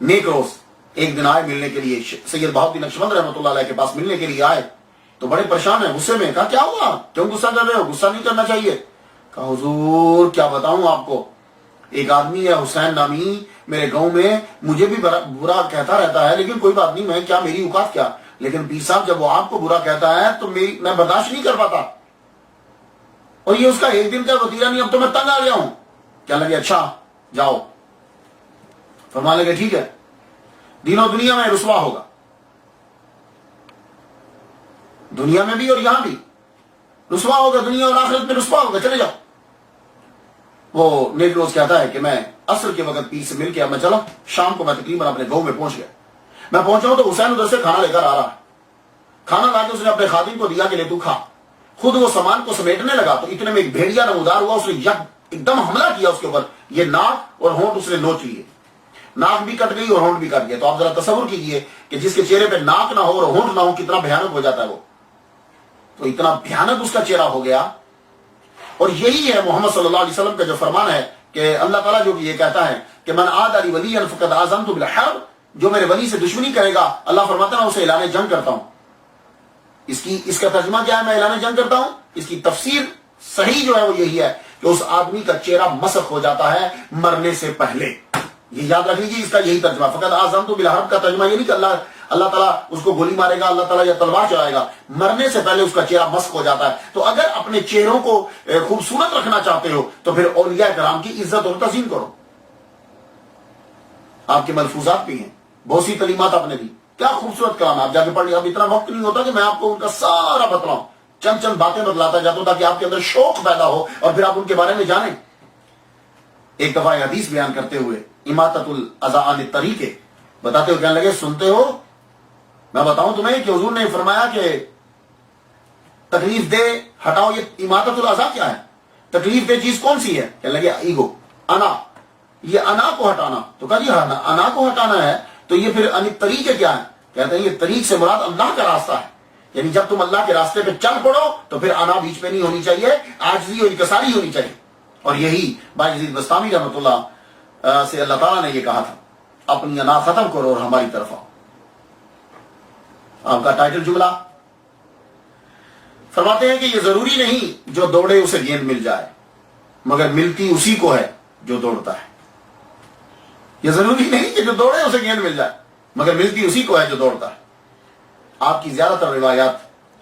S1: نیک روز، ایک دن آئے ملنے کے لیے، سید بہاؤالدین نقشبند رحمۃ اللہ علیہ کے پاس ملنے کے لیے آئے، تو بڑے پریشان ہیں، غصے میں۔ کہا کیا ہوا، کیوں غصہ کر رہے ہو؟ غصہ نہیں کرنا چاہیے۔ کہا حضور کیا بتاؤں آپ کو، ایک آدمی ہے حسین نامی میرے گاؤں میں، مجھے بھی برا کہتا رہتا ہے، لیکن کوئی بات نہیں، میں کیا، میری اوقات کیا، لیکن پیر صاحب جب وہ آپ کو برا کہتا ہے تو میں برداشت نہیں کر پاتا، اور یہ اس کا 1 دن کا وتیرہ نہیں، اب تو میں تنگ آ گیا ہوں۔ کیا لگے اچھا جاؤ، فرمانے لگے ٹھیک ہے، دین و دنیا میں رسوا ہوگا، دنیا میں بھی اور یہاں بھی رسوا ہوگا، دنیا اور آخرت میں رسوا ہوگا، چلے جاؤ۔ وہ نیک روز کہتا ہے کہ میں عصر کے وقت پیر سے مل کے اب میں چلا، شام کو میں تقریباً اپنے گاؤں میں پہنچ گیا، میں پہنچا ہوں تو حسین ادھر سے کھانا لے کر آ رہا ہے، کھانا لا کے اس نے اپنے خادم کو دیا کہ لے تو کھا، خود وہ سامان کو سمیٹنے لگا تو اتنے میں ایک بھیڑیا نمودار ہوا، اس نے ایک دم حملہ کیا اس کے اوپر، یہ ناک اور ہونٹ اس نے نوچ لیے، ناک بھی کٹ گئی اور ہونٹ بھی کٹ گیا۔ تو آپ ذرا تصور کیجئے کہ جس کے چہرے پہ ناک نہ ہو اور ہونٹ نہ ہو کتنا بھیانک ہو جاتا ہے وہ، تو اتنا بھیانک اس کا چہرہ ہو گیا۔ اور یہی ہے محمد صلی اللہ علیہ وسلم کا جو فرمان ہے کہ اللہ تعالیٰ جو یہ کہتا ہے کہ من عاد علی ولی فقد آذنت بالحرب، جو میرے ولی سے دشمنی کرے گا، اللہ فرماتا ہے میں اسے اعلان جنگ کرتا ہوں۔ اس کا ترجمہ کیا ہے، میں اعلان جنگ کرتا ہوں؟ اس کی تفسیر صحیح جو ہے وہ یہی ہے کہ اس آدمی کا چہرہ مسخ ہو جاتا ہے مرنے سے پہلے۔ یہ یاد رکھ لیجیے، اس کا یہی ترجمہ، فقط آزمت بالحرب کا ترجمہ یہ نہیں کہ اللہ تعالیٰ اس کو گولی مارے گا، اللہ تعالیٰ یا تلوار چلائے گا، مرنے سے پہلے اس کا چہرہ مسخ ہو جاتا ہے۔ تو اگر اپنے چہروں کو خوبصورت رکھنا چاہتے ہو تو پھر اولیاء کرام کی عزت اور تعظیم کرو۔ آپ کے ملفوظات بھی ہیں، بہت سی تعلیمات آپ نے دی، کیا خوبصورت کلام ہے، آپ جا کے پڑھ لیں۔ اب اتنا وقت نہیں ہوتا کہ میں آپ کو ان کا سارا بتلاؤں، چند باتیں بتلاتا جاتا ہوں تاکہ آپ کے اندر شوق پیدا ہو اور پھر آپ ان کے بارے میں جانیں۔ ایک دفعہ حدیث بیان کرتے ہوئے اماطۃ الاذی عن الطریق بتاتے ہوئے کہنے لگے سنتے ہو، میں بتاؤں تمہیں کہ حضور نے فرمایا کہ تکلیف دے ہٹاؤ، یہ اماطۃ الاذی کیا ہے، تکلیف دے چیز کون سی ہے؟ کہنے لگے ایگو، انا، یہ انا کو ہٹانا۔ تو کہا جی انا کو ہٹانا ہے تو یہ پھر ان طریق کیا ہے؟ کہتے ہیں یہ طریق سے مراد اللہ کا راستہ ہے، یعنی جب تم اللہ کے راستے پہ چل پڑو تو پھر آنا بیچ میں نہیں ہونی چاہیے, عاجزی اور انکساری ہونی چاہیے. اور یہی باجزید بستامی رحمۃ اللہ سے اللہ تعالیٰ نے یہ کہا تھا, اپنی انا ختم کرو اور ہماری طرف آؤ. آپ کا ٹائٹل جملہ فرماتے ہیں کہ یہ ضروری نہیں جو دوڑے اسے گیند مل جائے, مگر ملتی اسی کو ہے جو دوڑتا ہے. یہ ضروری نہیں کہ جو دوڑے اسے گیند مل جائے, مگر ملتی اسی کو ہے جو دوڑتا ہے. آپ کی زیادہ تر روایات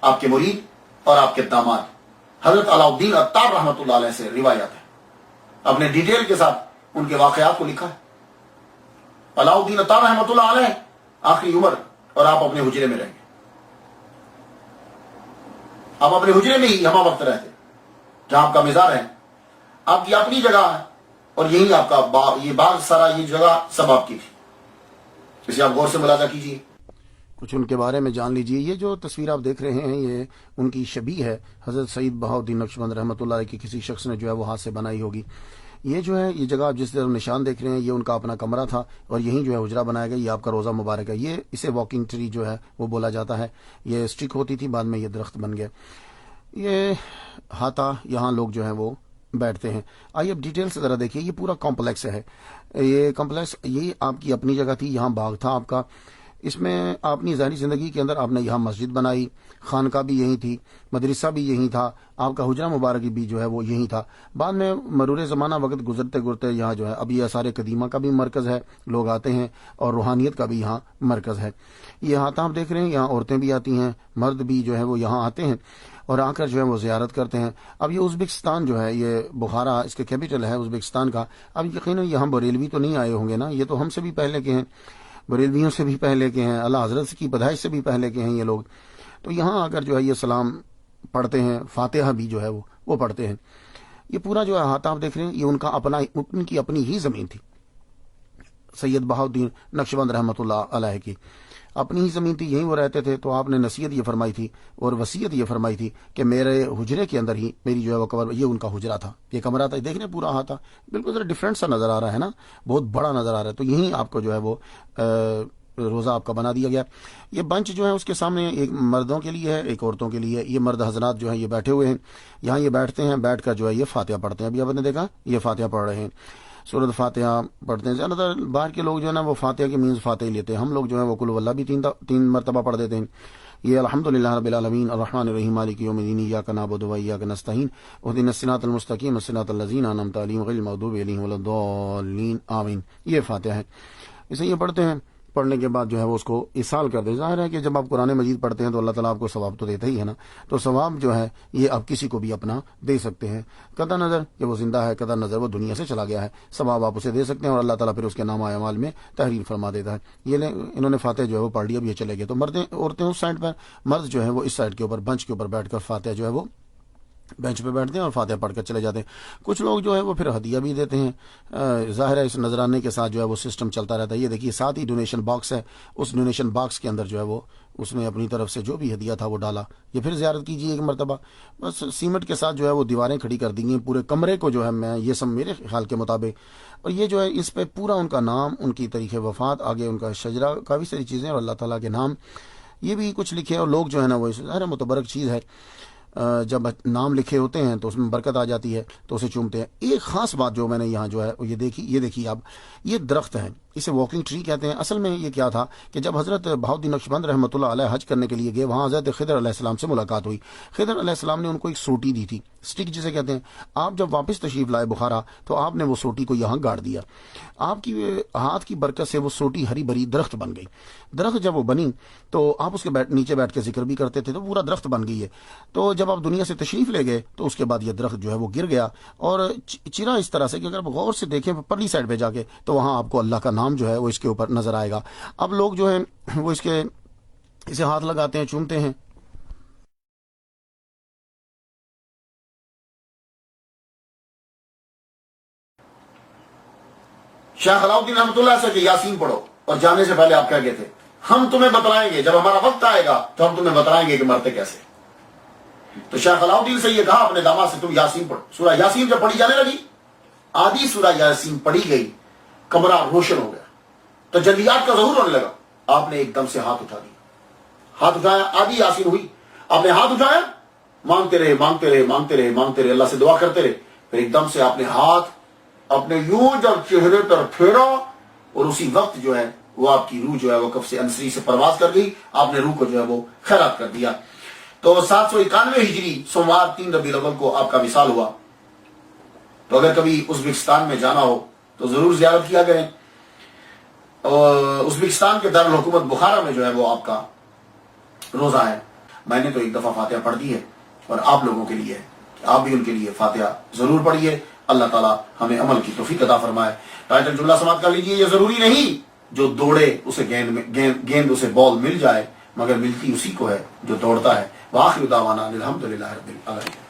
S1: آپ کے مرید اور آپ کے داماد حضرت علاء الدین عطار رحمۃ اللہ علیہ سے روایات ہیں. اپنے ڈیٹیل کے ساتھ ان کے واقعات کو لکھا ہے. علاء الدین عطار رحمۃ اللہ علیہ آخری عمر, اور آپ اپنے حجرے میں رہیں گے. آپ اپنے حجرے میں ہی ہمہ وقت رہتے, جہاں آپ کا مزار ہے, آپ کی اپنی جگہ ہے, اور یہی آپ کا یہ باغ سارا, یہ جگہ سب آپ کی تھی. اسے آپ غور سے ملاحظہ کیجیے, کچھ ان کے بارے میں جان لیجیے. یہ جو تصویر آپ دیکھ رہے ہیں یہ ان کی شبیہ ہے. حضرت سید بہاؤالدین نقشبند رحمۃ اللہ علیہ کی کسی شخص نے جو ہے وہ ہاتھ سے بنائی ہوگی. یہ جو ہے یہ جگہ آپ جس طرح نشان دیکھ رہے ہیں یہ ان کا اپنا کمرہ تھا, اور یہیں جو ہے حجرہ بنایا گیا. یہ آپ کا روزہ مبارک ہے. یہ اسے واکنگ ٹری جو ہے وہ بولا جاتا ہے. یہ اسٹک ہوتی تھی, بعد میں یہ درخت بن گیا. یہ ہاتھا, یہاں لوگ جو ہیں وہ بیٹھتے ہیں. آئیے اب ڈیٹیل سے ذرا دیکھیے. یہ پورا کمپلیکس ہے. یہ کمپلیکس یہ آپ کی اپنی جگہ تھی, یہاں باغ تھا آپ کا. اس میں اپنی ظاہری زندگی کے اندر آپ نے یہاں مسجد بنائی, خانقاہ بھی یہی تھی, مدرسہ بھی یہی تھا, آپ کا حجرہ مبارک بھی جو ہے وہ یہی تھا. بعد میں مرور زمانہ وقت گزرتے گزرتے یہاں جو ہے اب یہ آثار قدیمہ کا بھی مرکز ہے, لوگ آتے ہیں, اور روحانیت کا بھی یہاں مرکز ہے. یہ ہاتھ آپ دیکھ رہے ہیں, یہاں عورتیں بھی آتی ہیں, مرد بھی جو ہے وہ یہاں آتے ہیں اور آ کر جو ہے وہ زیارت کرتے ہیں. اب یہ ازبکستان جو ہے, یہ بخارا اس کے کیپٹل ہے ازبکستان کا. اب یقیناً یہاں بریلوی تو نہیں آئے ہوں گے نا, یہ تو ہم سے بھی پہلے کے ہیں, بریلویوں سے بھی پہلے کے ہیں, اللہ حضرت کی پیدائش سے بھی پہلے کے ہیں یہ لوگ. تو یہاں آ کر جو ہے یہ سلام پڑھتے ہیں, فاتحہ بھی جو ہے وہ پڑھتے ہیں. یہ پورا جو ہے ہاتھ آپ دیکھ رہے ہیں یہ ان کا اپنا, ان کی اپنی ہی زمین تھی. سید بہاؤالدین نقشبند رحمۃ اللہ علیہ کی اپنی ہی زمین تھی, یہیں وہ رہتے تھے. تو آپ نے نصیحت یہ فرمائی تھی اور وصیت یہ فرمائی تھی کہ میرے حجرے کے اندر ہی میری جو ہے وہ قبر, یہ ان کا حجرہ تھا, یہ کمرہ تھا. دیکھ رہے پورا ہاتھ تھا, بالکل ذرا ڈفرینٹ سا نظر آ رہا ہے نا, بہت بڑا نظر آ رہا ہے. تو یہیں آپ کو جو ہے وہ روزہ آپ کا بنا دیا گیا. یہ بنچ جو ہے اس کے سامنے ایک مردوں کے لیے ہے, ایک عورتوں کے لیے. یہ مرد حضرات جو ہیں یہ بیٹھے ہوئے ہیں, یہاں یہ بیٹھتے ہیں, بیٹھ کر جو ہے یہ فاتحہ پڑھتے ہیں. ابھی آپ نے دیکھا یہ فاتحہ پڑھ رہے ہیں, سورۃ فاتحہ پڑھتے ہیں. زیادہ تر باہر کے لوگ جو ہے نا وہ فاتحہ کے مینز فاتحہ لیتے ہیں. ہم لوگ جو ہے وہ قل واللہ بھی تین مرتبہ پڑھ دیتے ہیں. یہ الحمدللہ رب العالمین الرحمن الرحیم مالک یوم الدین ایاک نعبد و ایاک نستعین اهدنا الصراط المستقیم صراط الذین انعمت علیہم غیر المغضوب علیہم ولا الضالین آمین. یہ فاتحہ ہے. اسے یہ پڑھتے ہیں, پڑھنے کے بعد جو ہے وہ اس کو ایصال کر دے. ظاہر ہے کہ جب آپ قرآن مجید پڑھتے ہیں تو اللہ تعالیٰ آپ کو ثواب تو دیتا ہی ہے نا, تو ثواب جو ہے یہ آپ کسی کو بھی اپنا دے سکتے ہیں. قطع نظر کہ وہ زندہ ہے, قطع نظر وہ دنیا سے چلا گیا ہے, ثواب آپ اسے دے سکتے ہیں, اور اللہ تعالیٰ پھر اس کے نامہ اعمال میں تحریر فرما دیتا ہے. یہ انہوں نے فاتحہ جو ہے وہ پڑھ لیا, اب یہ چلے گئے. تو عورتیں اس سائڈ پر, مرد جو ہے وہ اس سائڈ کے اوپر بنچ کے اوپر بیٹھ کر فاتحہ جو ہے وہ بینچ پہ بیٹھتے ہیں اور فاتحہ پڑھ کر چلے جاتے ہیں. کچھ لوگ جو ہے وہ پھر ہدیہ بھی دیتے ہیں. ظاہر ہے اس نذرانے کے ساتھ جو ہے وہ سسٹم چلتا رہتا ہے. یہ دیکھیے ساتھ ہی ڈونیشن باکس ہے, اس ڈونیشن باکس کے اندر جو ہے وہ اس نے اپنی طرف سے جو بھی ہدیہ تھا وہ ڈالا. یہ پھر زیارت کیجیے ایک مرتبہ. بس سیمنٹ کے ساتھ جو ہے وہ دیواریں کھڑی کر دی گئی پورے کمرے کو, جو ہے میں یہ سب میرے خیال کے مطابق. اور یہ جو ہے اس پہ پورا ان کا نام, ان کی تاریخ وفات, آگے ان کا شجرہ, کافی ساری چیزیں, اور اللہ تعالیٰ کے نام یہ بھی کچھ لکھے. اور لوگ جو ہے نا وہ ظاہر متبرک چیز ہے, جب نام لکھے ہوتے ہیں تو اس میں برکت آ جاتی ہے تو اسے چومتے ہیں. ایک خاص بات جو میں نے یہاں جو ہے یہ دیکھی آپ, یہ درخت ہے, اسے واکنگ ٹری کہتے ہیں. اصل میں یہ کیا تھا کہ جب حضرت بہاؤالدین نقشبند رحمۃ اللہ علیہ حج کرنے کے لیے گئے, وہاں حضرت خضر علیہ السلام سے ملاقات ہوئی. خضر علیہ السلام نے ان کو ایک سوٹی دی تھی, اسٹک جسے کہتے ہیں. آپ جب واپس تشریف لائے بخارا تو آپ نے وہ سوٹی کو یہاں گاڑ دیا. آپ کی ہاتھ کی برکت سے وہ سوٹی ہری بھری درخت بن گئی. درخت جب وہ بنی تو آپ اس کے نیچے بیٹھ کے ذکر بھی کرتے تھے, تو پورا درخت بن گئی ہے. تو جب آپ دنیا سے تشریف لے گئے تو اس کے بعد یہ درخت جو ہے وہ گر گیا, اور چرا اس طرح سے کہ اگر غور سے دیکھیں پرلی سائڈ پہ جا کے تو وہاں آپ کو اللہ کا نام جو ہے وہ اس کے اوپر نظر آئے گا. اب لوگ جو ہیں وہ اسے ہاتھ لگاتے ہیں, چومتے ہیں. شیخ علاء الدین رحمۃ اللہ سے کہ یاسین پڑھو, اور جانے سے پہلے آپ کیا کہتے ہیں, ہم تمہیں بتلائیں گے, جب ہمارا وقت آئے گا تو ہم تمہیں بتلائیں گے کہ مرتے کیسے. تو شیخ علاء الدین سے یہ کہا اپنے داماد سے, تم یاسین پڑھو. سورہ یاسین جب پڑھی جانے لگی, آدھی سورہ یاسین پڑھی گئی, کمرہ روشن ہو گیا, تو جلیات کا ظہور ہونے لگا. آپ نے ایک دم سے ہاتھ اٹھا دیا, ہاتھ اٹھایا, آدھی یاسین ہوئی, آپ نے ہاتھ اٹھایا، مانگتے رہے مانگتے رہے مانگتے رہے مانگتے رہے، اللہ سے دعا کرتے رہے، پھر ایک دم سے آپ نے ہاتھ اپنے یوں جب چہرے پر پھیرا اور اسی وقت جو ہے وہ آپ کی روح جو ہے وہ کف سے انسری سے پرواز کر گئی، آپ نے روح کو جو ہے وہ خیرات کر دیا۔ تو 791 ہجری سوموار 3 ربیع الاول کو آپ کا وصال ہوا۔ تو اگر کبھی ازبکستان میں جانا ہو تو ضرور زیارت کیا کریں۔ اور ازبکستان کے دارالحکومت بخارا میں جو ہے وہ آپ کا روزہ ہے۔ میں نے تو ایک دفعہ فاتحہ پڑھ دی ہے اور آپ لوگوں کے لیے آپ بھی ان کے لیے فاتحہ ضرور پڑھیے۔ اللہ تعالیٰ ہمیں عمل کی توفیق عطا فرمائے۔ ٹائٹل جملہ سماعت کر لیجئے، یہ ضروری نہیں جو دوڑے اسے گیند اسے بال مل جائے، مگر ملتی اسی کو ہے جو دوڑتا ہے۔ وآخر دعوانا الحمدللہ رب العالمین۔